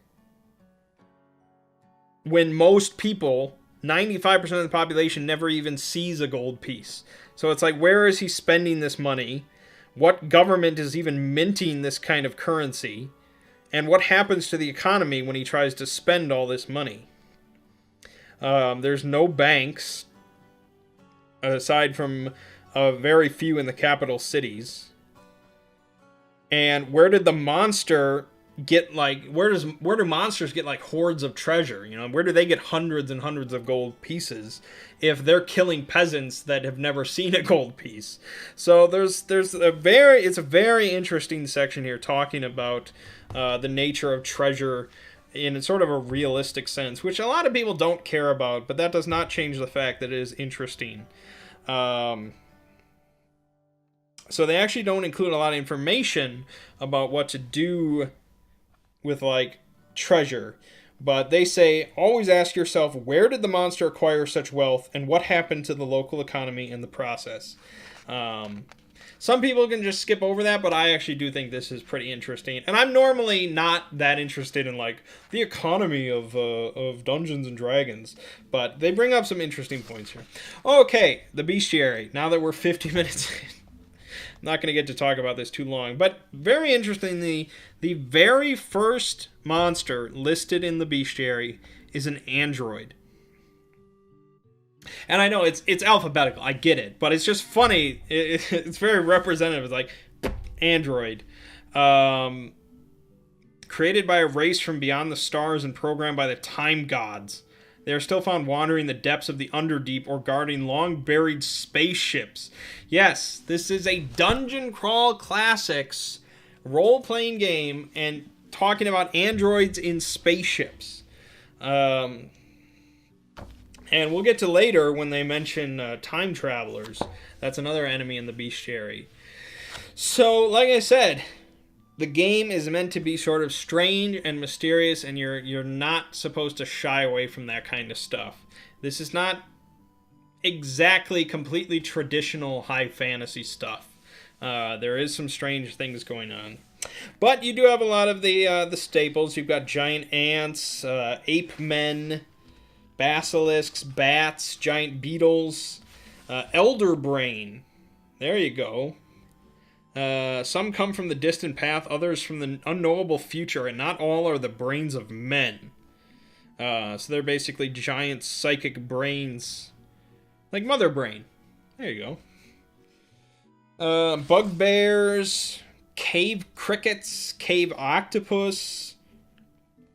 when most people, 95% of the population, never even sees a gold piece. So it's like, where is he spending this money? What government is even minting this kind of currency? And what happens to the economy when he tries to spend all this money? There's no banks, aside from very few in the capital cities. And where did the monster get, like, where do monsters get like hordes of treasure? You know, where do they get hundreds and hundreds of gold pieces if they're killing peasants that have never seen a gold piece? So it's a very interesting section here talking about the nature of treasure in sort of a realistic sense, which a lot of people don't care about, but that does not change the fact that it is interesting. So they actually don't include a lot of information about what to do with, like, treasure. But they say, always ask yourself, where did the monster acquire such wealth, and what happened to the local economy in the process? Some people can just skip over that, but I actually do think this is pretty interesting. And I'm normally not that interested in, like, the economy of Dungeons and Dragons. But they bring up some interesting points here. Okay, the bestiary. Now that we're 50 minutes in. I'm not going to get to talk about this too long. But very interestingly, the very first monster listed in the bestiary is an android. And I know it's alphabetical, I get it, but it's just funny. It's very representative. It's like, android. Created by a race from beyond the stars and programmed by the time gods. They are still found wandering the depths of the Underdeep or guarding long-buried spaceships. Yes, this is a Dungeon Crawl Classics role-playing game and talking about androids in spaceships. And we'll get to later when they mention time travelers. That's another enemy in the bestiary. So, like I said, the game is meant to be sort of strange and mysterious, and you're not supposed to shy away from that kind of stuff. This is not exactly completely traditional high fantasy stuff. There is some strange things going on. But you do have a lot of the staples. You've got giant ants, ape men, basilisks, bats, giant beetles, elder brain. There you go. Some come from the distant path, others from the unknowable future, and not all are the brains of men. So they're basically giant psychic brains. Like Mother Brain. There you go. Bugbears, cave crickets, cave octopus,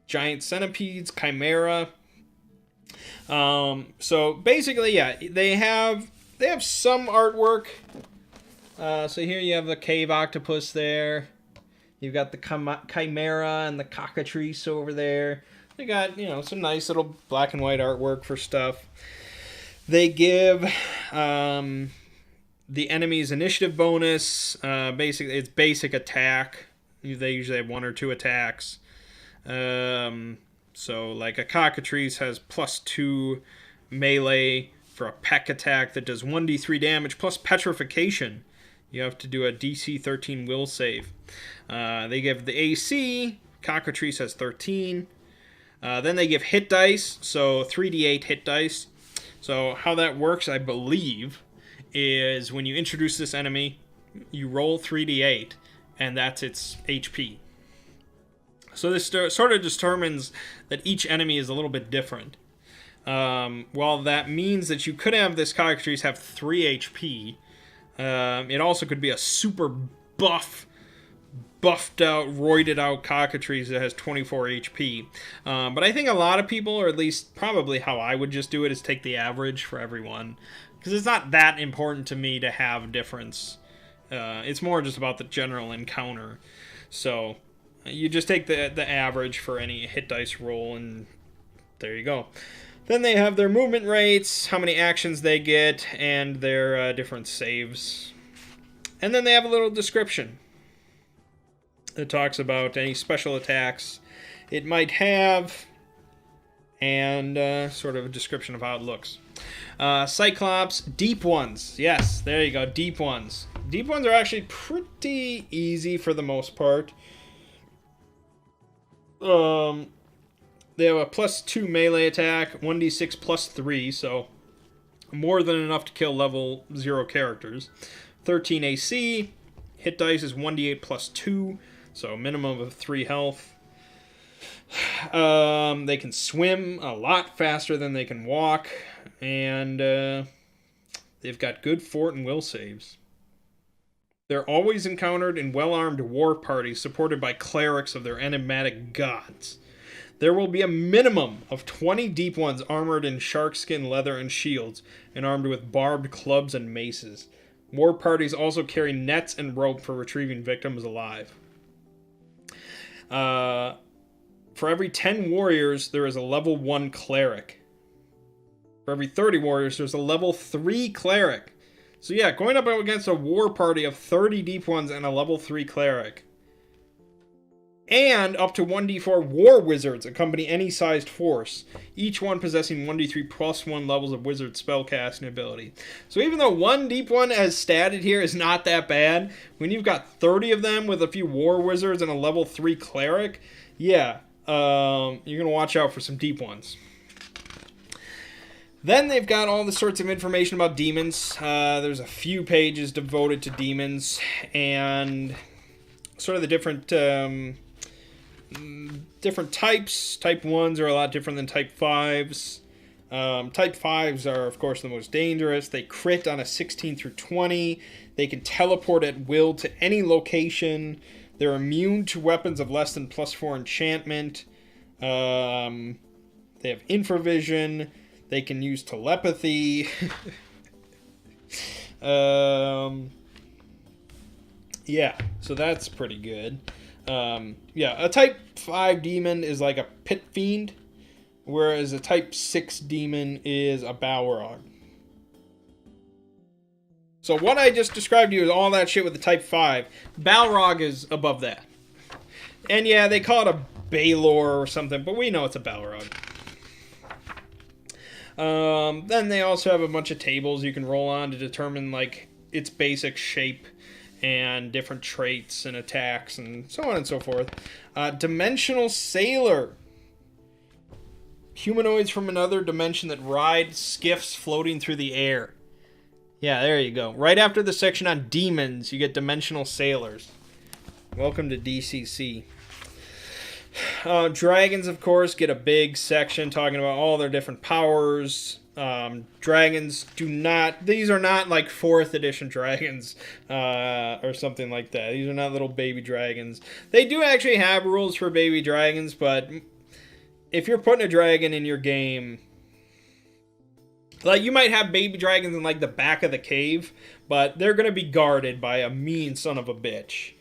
giant centipedes, chimera. So basically, yeah, they have some artwork. So here you have the cave octopus there. You've got the chimera and the cockatrice over there. They got, some nice little black and white artwork for stuff. They give the enemy's initiative bonus. Basically, it's basic attack. They usually have 1 or 2 attacks. So, like, a cockatrice has +2 melee for a peck attack that does 1d3 damage plus petrification. You have to do a DC 13 will save. They give the AC. Cockatrice has 13. Then they give hit dice, so 3d8 hit dice. So how that works, I believe, is when you introduce this enemy, you roll 3d8, and that's its HP. So this sort of determines that each enemy is a little bit different. While that means that you could have this cockatrice have 3 HP, it also could be a super buffed out, roided out cockatrice that has 24 HP. But I think a lot of people, or at least probably how I would just do it, is take the average for everyone. Because it's not that important to me to have a difference. It's more just about the general encounter. So you just take the average for any hit dice roll, and there you go. Then they have their movement rates, how many actions they get, and their different saves. And then they have a little description. It talks about any special attacks it might have, and sort of a description of how it looks. Cyclops, deep ones. Yes, there you go, deep ones. Deep ones are actually pretty easy for the most part. They have a +2 melee attack, 1d6 +3, so more than enough to kill level 0 characters. 13 AC, hit dice is 1d8 +2, so minimum of 3 health. They can swim a lot faster than they can walk, and they've got good fort and will saves. They're always encountered in well-armed war parties supported by clerics of their enigmatic gods. There will be a minimum of 20 deep ones armored in sharkskin leather and shields, and armed with barbed clubs and maces. War parties also carry nets and rope for retrieving victims alive. For every 10 warriors, there is a level 1 cleric. For every 30 warriors, there's a level 3 cleric. So yeah, going up against a war party of 30 deep ones and a level 3 cleric. And up to 1d4 war wizards accompany any sized force, each one possessing 1d3 plus 1 levels of wizard spellcasting ability. So even though one deep one as statted here is not that bad, when you've got 30 of them with a few war wizards and a level 3 cleric, yeah, you're going to watch out for some deep ones. Then they've got all the sorts of information about demons. There's a few pages devoted to demons and sort of the different types. Type 1s are a lot different than Type 5s. Type 5s are, of course, the most dangerous. They crit on a 16 through 20. They can teleport at will to any location. They're immune to weapons of less than +4 enchantment. They have infravision. They can use telepathy. Yeah, so that's pretty good. Yeah, a Type 5 demon is like a pit fiend, whereas a Type 6 demon is a Balrog. So what I just described to you is all that shit with the Type 5. Balrog is above that. And yeah, they call it a Balor or something, but we know it's a Balrog. Then they also have a bunch of tables you can roll on to determine like its basic shape and different traits and attacks and so on and so forth. Dimensional Sailor. Humanoids from another dimension that ride skiffs floating through the air. Yeah, there you go. Right after the section on demons, you get Dimensional Sailors. Welcome to DCC. Dragons, of course, get a big section talking about all their different powers. Dragons do not... These are not like 4th edition dragons or something like that. These are not little baby dragons. They do actually have rules for baby dragons, but if you're putting a dragon in your game... Like, you might have baby dragons in, like, the back of the cave, but they're going to be guarded by a mean son of a bitch.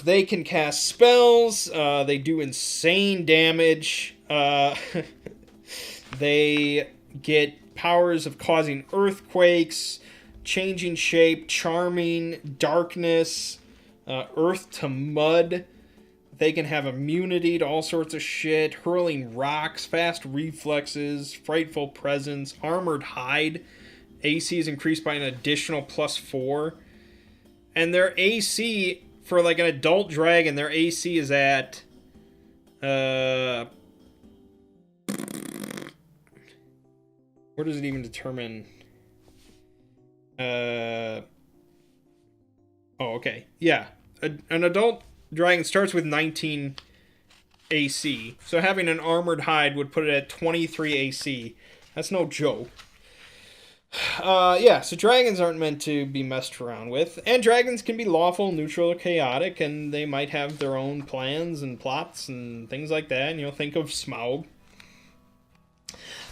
They can cast spells. They do insane damage. They get powers of causing earthquakes, changing shape, charming, darkness, earth to mud. They can have immunity to all sorts of shit, hurling rocks, fast reflexes, frightful presence, armored hide. AC is increased by an additional +4. And their AC, for like an adult dragon, their AC is at... where does it even determine? Oh, okay. Yeah. An adult dragon starts with 19 AC. So having an armored hide would put it at 23 AC. That's no joke. Yeah, so dragons aren't meant to be messed around with. And dragons can be lawful, neutral, or chaotic, and they might have their own plans and plots and things like that. And, think of Smaug.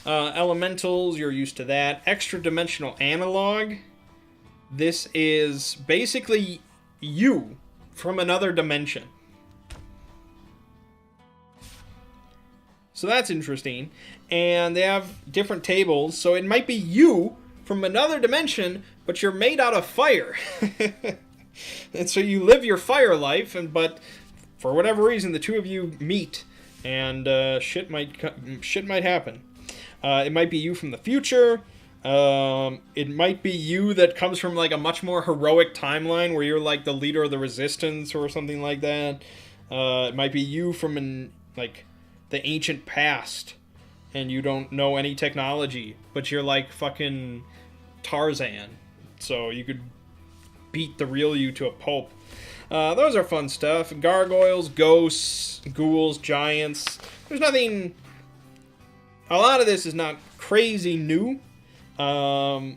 Elementals, you're used to that. Extra dimensional analog. This is basically you from another dimension. So that's interesting. And they have different tables, so it might be you from another dimension, but you're made out of fire. And so you live your fire life, but for whatever reason, the two of you meet, and shit might happen. It might be you from the future. It might be you that comes from like a much more heroic timeline where you're like the leader of the resistance or something like that. It might be you from like the ancient past and you don't know any technology, but you're like fucking Tarzan, so you could beat the real you to a pulp. Those are fun stuff. Gargoyles, ghosts, ghouls, giants. There's nothing... A lot of this is not crazy new. But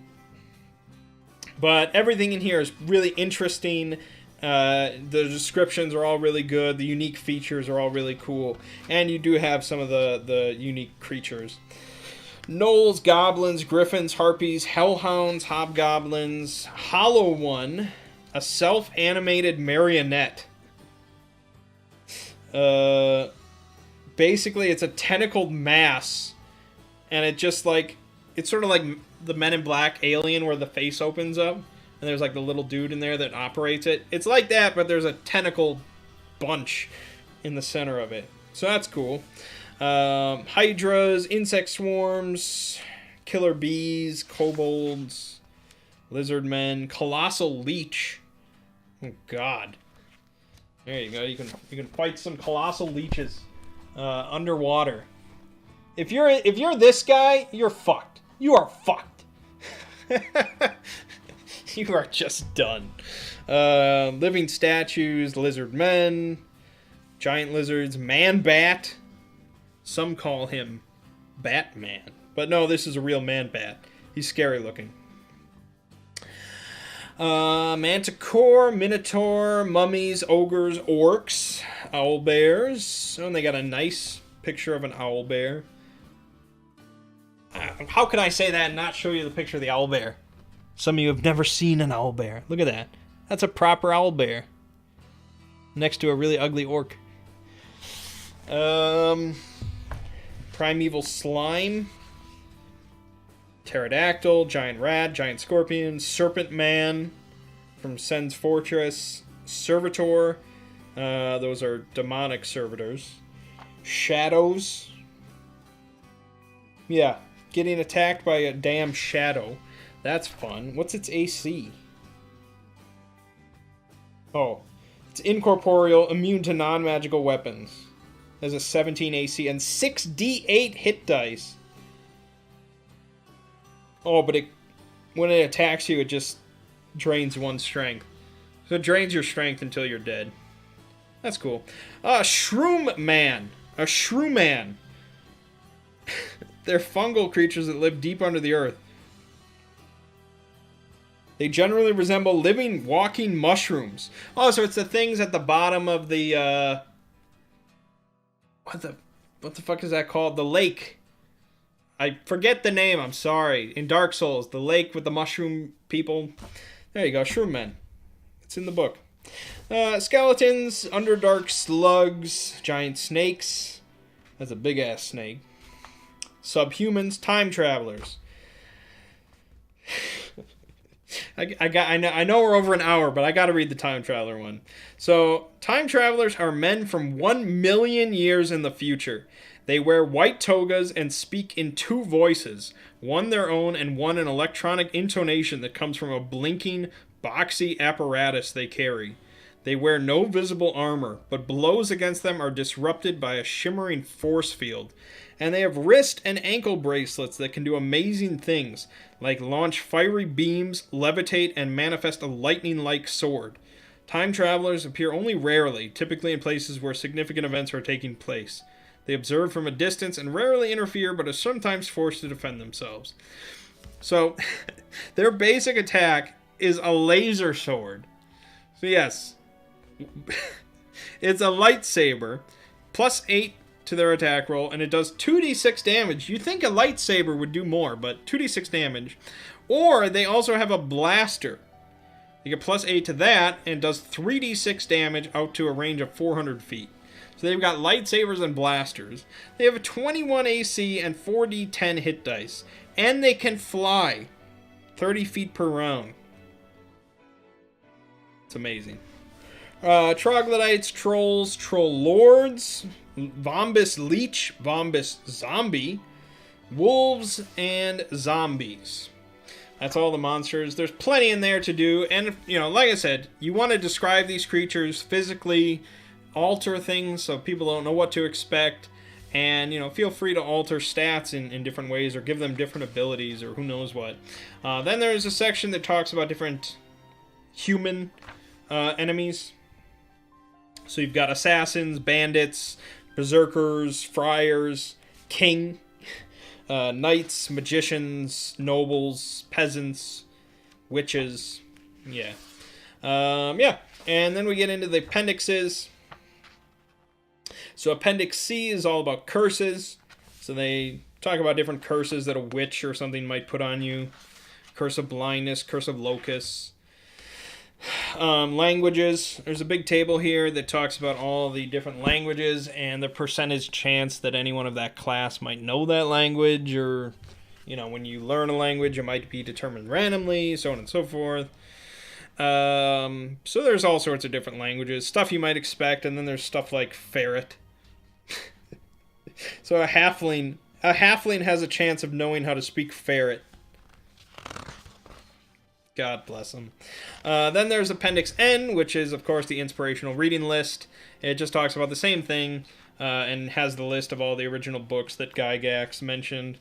everything in here is really interesting. The descriptions are all really good. The unique features are all really cool. And you do have some of the unique creatures. Gnolls, goblins, griffins, harpies, hellhounds, hobgoblins, Hollow One, a self-animated marionette. basically it's a tentacled mass, and it just like, it's sort of like the Men in Black alien where the face opens up, and there's like the little dude in there that operates it. It's like that, but there's a tentacle bunch in the center of it. So that's cool. Hydras, insect swarms, killer bees, kobolds, lizard men, colossal leech. Oh God. There you go. You can fight some colossal leeches underwater. If you're this guy, you're fucked. You are fucked. You are just done. Living statues, lizard men, giant lizards, man bat. Some call him Batman, but no, this is a real man bat. He's scary looking. Manticore, Minotaur, mummies, ogres, orcs, owl bears. Oh, and they got a nice picture of an owl bear. How can I say that and not show you the picture of the owl bear? Some of you have never seen an owl bear. Look at that. That's a proper owl bear. Next to a really ugly orc. Primeval slime. Pterodactyl, giant rat, giant scorpion, serpent man from Sen's Fortress, servitor, those are demonic servitors, shadows, yeah, getting attacked by a damn shadow, that's fun. What's its AC? Oh, it's incorporeal, immune to non-magical weapons, has a 17 AC and 6d8 hit dice. Oh, but when it attacks you, it just drains one strength. So it drains your strength until you're dead. That's cool. Shroom Man. A Shroom Man. They're fungal creatures that live deep under the earth. They generally resemble living, walking mushrooms. Oh, so it's the things at the bottom of the, What the fuck is that called? The lake. I forget the name, I'm sorry. In Dark Souls, the lake with the mushroom people. There you go, Shroom Men. It's in the book. Skeletons, Underdark slugs, giant snakes. That's a big-ass snake. Subhumans, time travelers. I know we're over an hour, but I gotta read the time traveler one. So, time travelers are men from 1 million years in the future. They wear white togas and speak in two voices, one their own and one an electronic intonation that comes from a blinking, boxy apparatus they carry. They wear no visible armor, but blows against them are disrupted by a shimmering force field. And they have wrist and ankle bracelets that can do amazing things, like launch fiery beams, levitate, and manifest a lightning-like sword. Time travelers appear only rarely, typically in places where significant events are taking place. They observe from a distance and rarely interfere, but are sometimes forced to defend themselves. So, their basic attack is a laser sword. So yes, it's a lightsaber, plus 8 to their attack roll, and it does 2d6 damage. You think a lightsaber would do more, but 2d6 damage. Or they also have a blaster. You get plus 8 to that, and does 3d6 damage out to a range of 400 feet. So they've got lightsabers and blasters. They have a 21 AC and 4d10 hit dice. And they can fly 30 feet per round. It's amazing. Troglodytes, trolls, troll lords, Vombus leech, Vombus zombie, wolves, and zombies. That's all the monsters. There's plenty in there to do. And, you know, like I said, you want to describe these creatures physically, alter things so people don't know what to expect, and, you know, feel free to alter stats in different ways or give them different abilities or who knows what. Then there's a section that talks about different human enemies. So you've got assassins, bandits, berserkers, friars, king, knights, magicians, nobles, peasants, witches. Yeah. And then we get into the appendixes. So Appendix C is all about curses. So they talk about different curses that a witch or something might put on you. Curse of blindness, curse of locusts. Languages. There's a big table here that talks about all the different languages and the percentage chance that anyone of that class might know that language, or, when you learn a language, it might be determined randomly, so on and so forth. So there's all sorts of different languages, stuff you might expect, and then there's stuff like ferret. So a halfling has a chance of knowing how to speak ferret. God bless them. Then there's Appendix N, which is, of course, the inspirational reading list. It just talks about the same thing and has the list of all the original books that Gygax mentioned.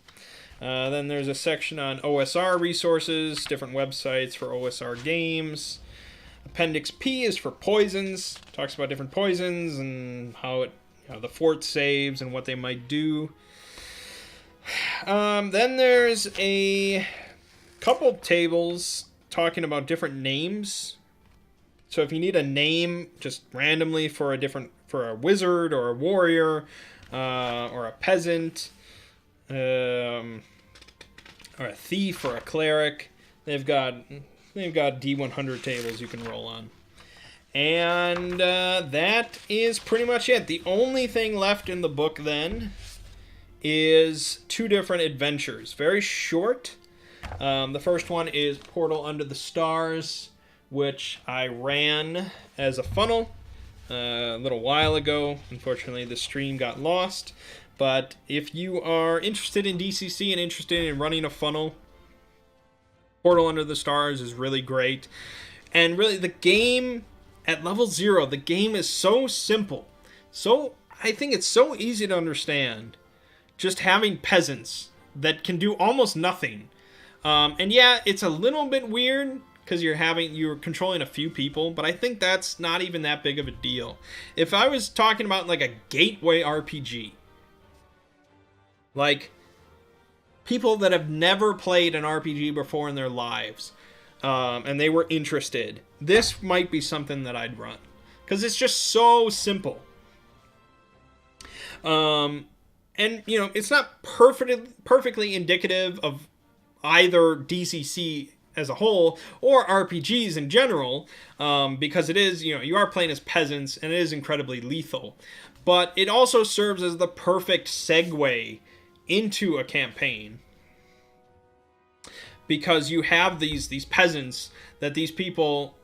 Then there's a section on OSR resources, different websites for OSR games. Appendix P is for poisons. Talks about different poisons and how the fort saves and what they might do. Then there's a couple tables talking about different names. So if you need a name just randomly for a wizard or a warrior or a peasant or a thief or a cleric, they've got D100 tables you can roll on. And that is pretty much it. The only thing left in the book then is 2 different adventures. Very short. The first one is Portal Under the Stars, which I ran as a funnel a little while ago. Unfortunately, the stream got lost. But if you are interested in DCC and interested in running a funnel, Portal Under the Stars is really great. And really, the game, at level 0, the game is so simple. I think it's so easy to understand. Just having peasants that can do almost nothing. And yeah, it's a little bit weird because you're controlling a few people, but I think that's not even that big of a deal. If I was talking about like a gateway RPG, like people that have never played an RPG before in their lives, and they were interested, this might be something that I'd run because it's just so simple. And it's not perfectly indicative of either DCC as a whole or RPGs in general, because it is, you are playing as peasants and it is incredibly lethal. But it also serves as the perfect segue into a campaign, because you have these peasants that these people,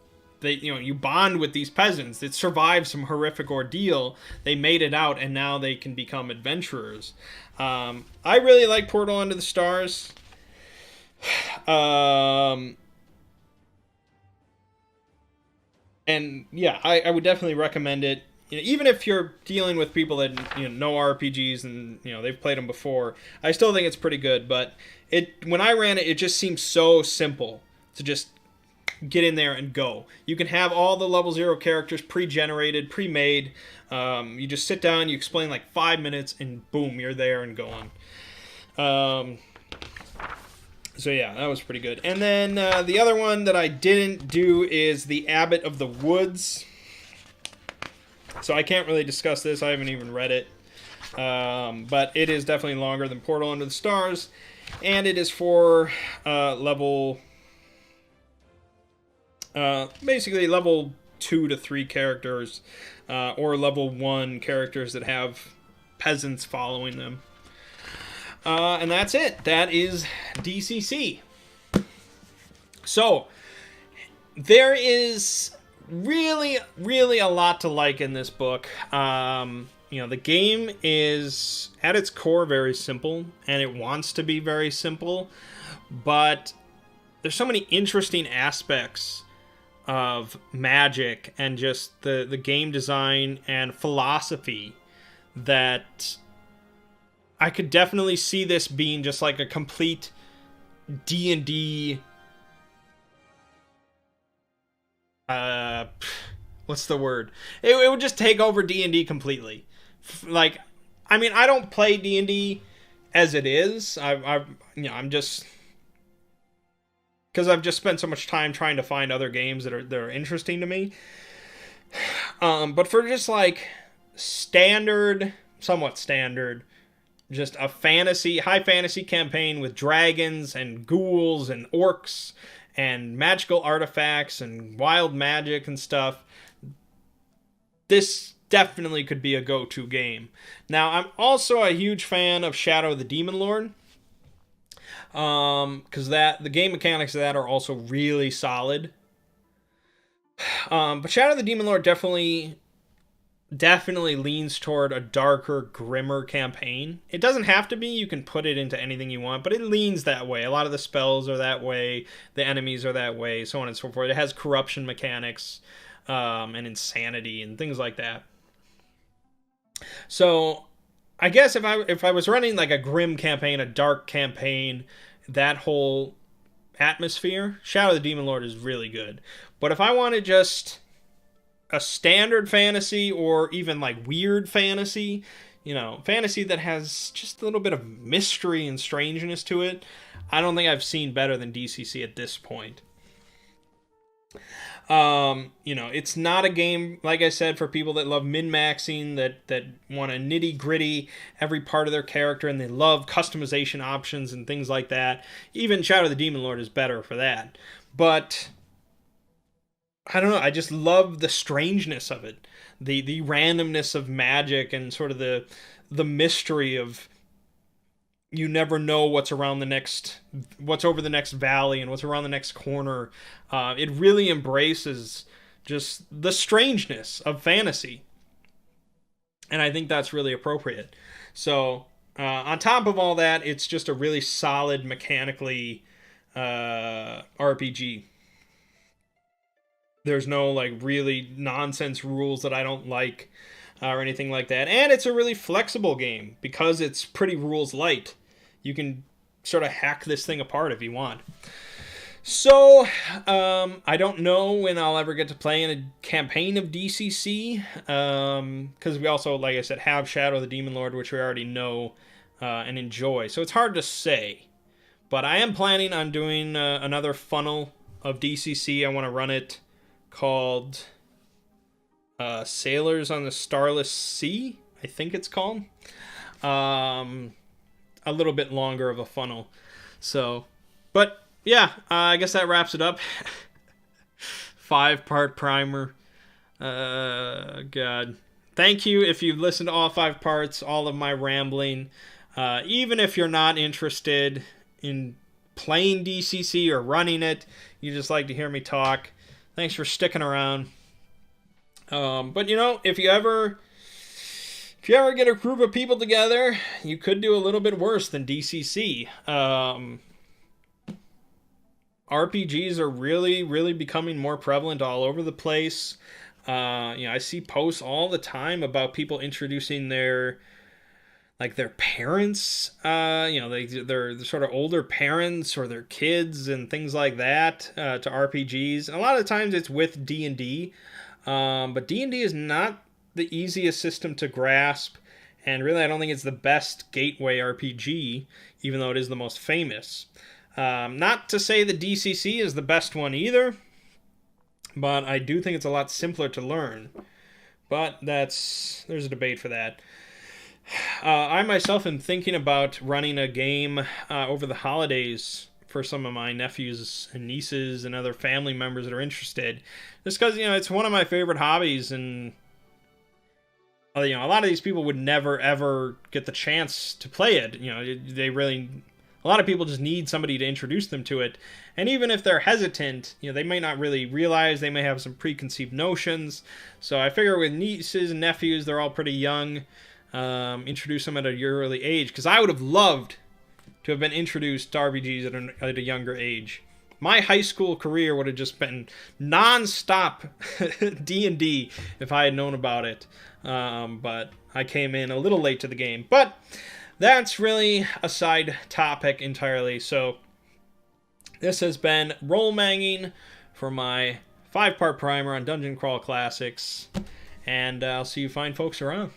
you bond with these peasants that survived some horrific ordeal. They made it out and now they can become adventurers. I really like Portal Under the Stars. And yeah, I would definitely recommend it. Even if you're dealing with people that know RPGs and they've played them before, I still think it's pretty good. But when I ran it, it just seems so simple to just get in there and go. You can have all the level 0 characters pre-generated, pre-made. You just sit down, you explain like 5 minutes, and boom, you're there and going. So yeah, that was pretty good. And then the other one that I didn't do is the Abbot of the Woods. So I can't really discuss this. I haven't even read it. But it is definitely longer than Portal Under the Stars. And it is for basically level 2 to 3 characters. Or level 1 characters that have peasants following them. And that's it. That is DCC. So, there is really, really a lot to like in this book. The game is, at its core, very simple, and it wants to be very simple, but there's so many interesting aspects of magic and just the game design and philosophy that I could definitely see this being just like a complete D&D, what's the word? It would just take over D&D completely. Like, I mean, I don't play D&D as it is. I'm just, because I've just spent so much time trying to find other games that are interesting to me. But for just like somewhat standard, just a high fantasy campaign with dragons and ghouls and orcs and magical artifacts and wild magic and stuff, this definitely could be a go-to game. Now, I'm also a huge fan of Shadow of the Demon Lord, because the game mechanics of that are also really solid. But Shadow of the Demon Lord definitely leans toward a darker, grimmer campaign. It doesn't have to be. You can put it into anything you want, but it leans that way. A lot of the spells are that way. The enemies are that way, so on and so forth. It has corruption mechanics, and insanity and things like that. So I guess if I was running like a grim campaign, a dark campaign, that whole atmosphere, Shadow of the Demon Lord is really good. But if I wanted just a standard fantasy, or even like weird fantasy, fantasy that has just a little bit of mystery and strangeness to it, I don't think I've seen better than DCC at this point. It's not a game, like I said, for people that love min-maxing, that want to nitty-gritty every part of their character, and they love customization options and things like that. Even Shadow of the Demon Lord is better for that. But I don't know, I just love the strangeness of it. The randomness of magic, and sort of the mystery of, you never know what's over the next valley and what's around the next corner. It really embraces just the strangeness of fantasy, and I think that's really appropriate. So on top of all that, it's just a really solid mechanically RPG. There's no like really nonsense rules that I don't like, or anything like that. And it's a really flexible game because it's pretty rules light. You can sort of hack this thing apart if you want. So, I don't know when I'll ever get to play in a campaign of DCC, because we also, like I said, have Shadow of the Demon Lord, which we already know and enjoy. So it's hard to say. But I am planning on doing another funnel of DCC. I want to run it called Sailors on the Starless Sea, I think it's called. A little bit longer of a funnel. So, but yeah, I guess that wraps it up. 5-part primer. God. Thank you if you've listened to all 5 parts, all of my rambling. Even if you're not interested in playing DCC or running it, you just like to hear me talk, thanks for sticking around. But if you ever get a group of people together, you could do a little bit worse than DCC. RPGs are really, really becoming more prevalent all over the place. I see posts all the time about people introducing their parents, their sort of older parents or their kids and things like that to RPGs. And a lot of times it's with D&D, but D&D is not the easiest system to grasp, and really I don't think it's the best gateway RPG, even though it is the most famous. Not to say that DCC is the best one either, but I do think it's a lot simpler to learn. But there's a debate for that. I myself am thinking about running a game over the holidays for some of my nephews and nieces and other family members that are interested, just because it's one of my favorite hobbies, and a lot of these people would never ever get the chance to play it. A lot of people just need somebody to introduce them to it, and even if they're hesitant, they may not really realize, they may have some preconceived notions. So I figure with nieces and nephews, they're all pretty young, introduce them at a early age, because I would have loved to have been introduced to RPGs at a younger age. My high school career would have just been non-stop D&D if I had known about it. But I came in a little late to the game. But that's really a side topic entirely. So this has been Roll Mangging for my 5-part primer on Dungeon Crawl Classics. And I'll see you fine folks around.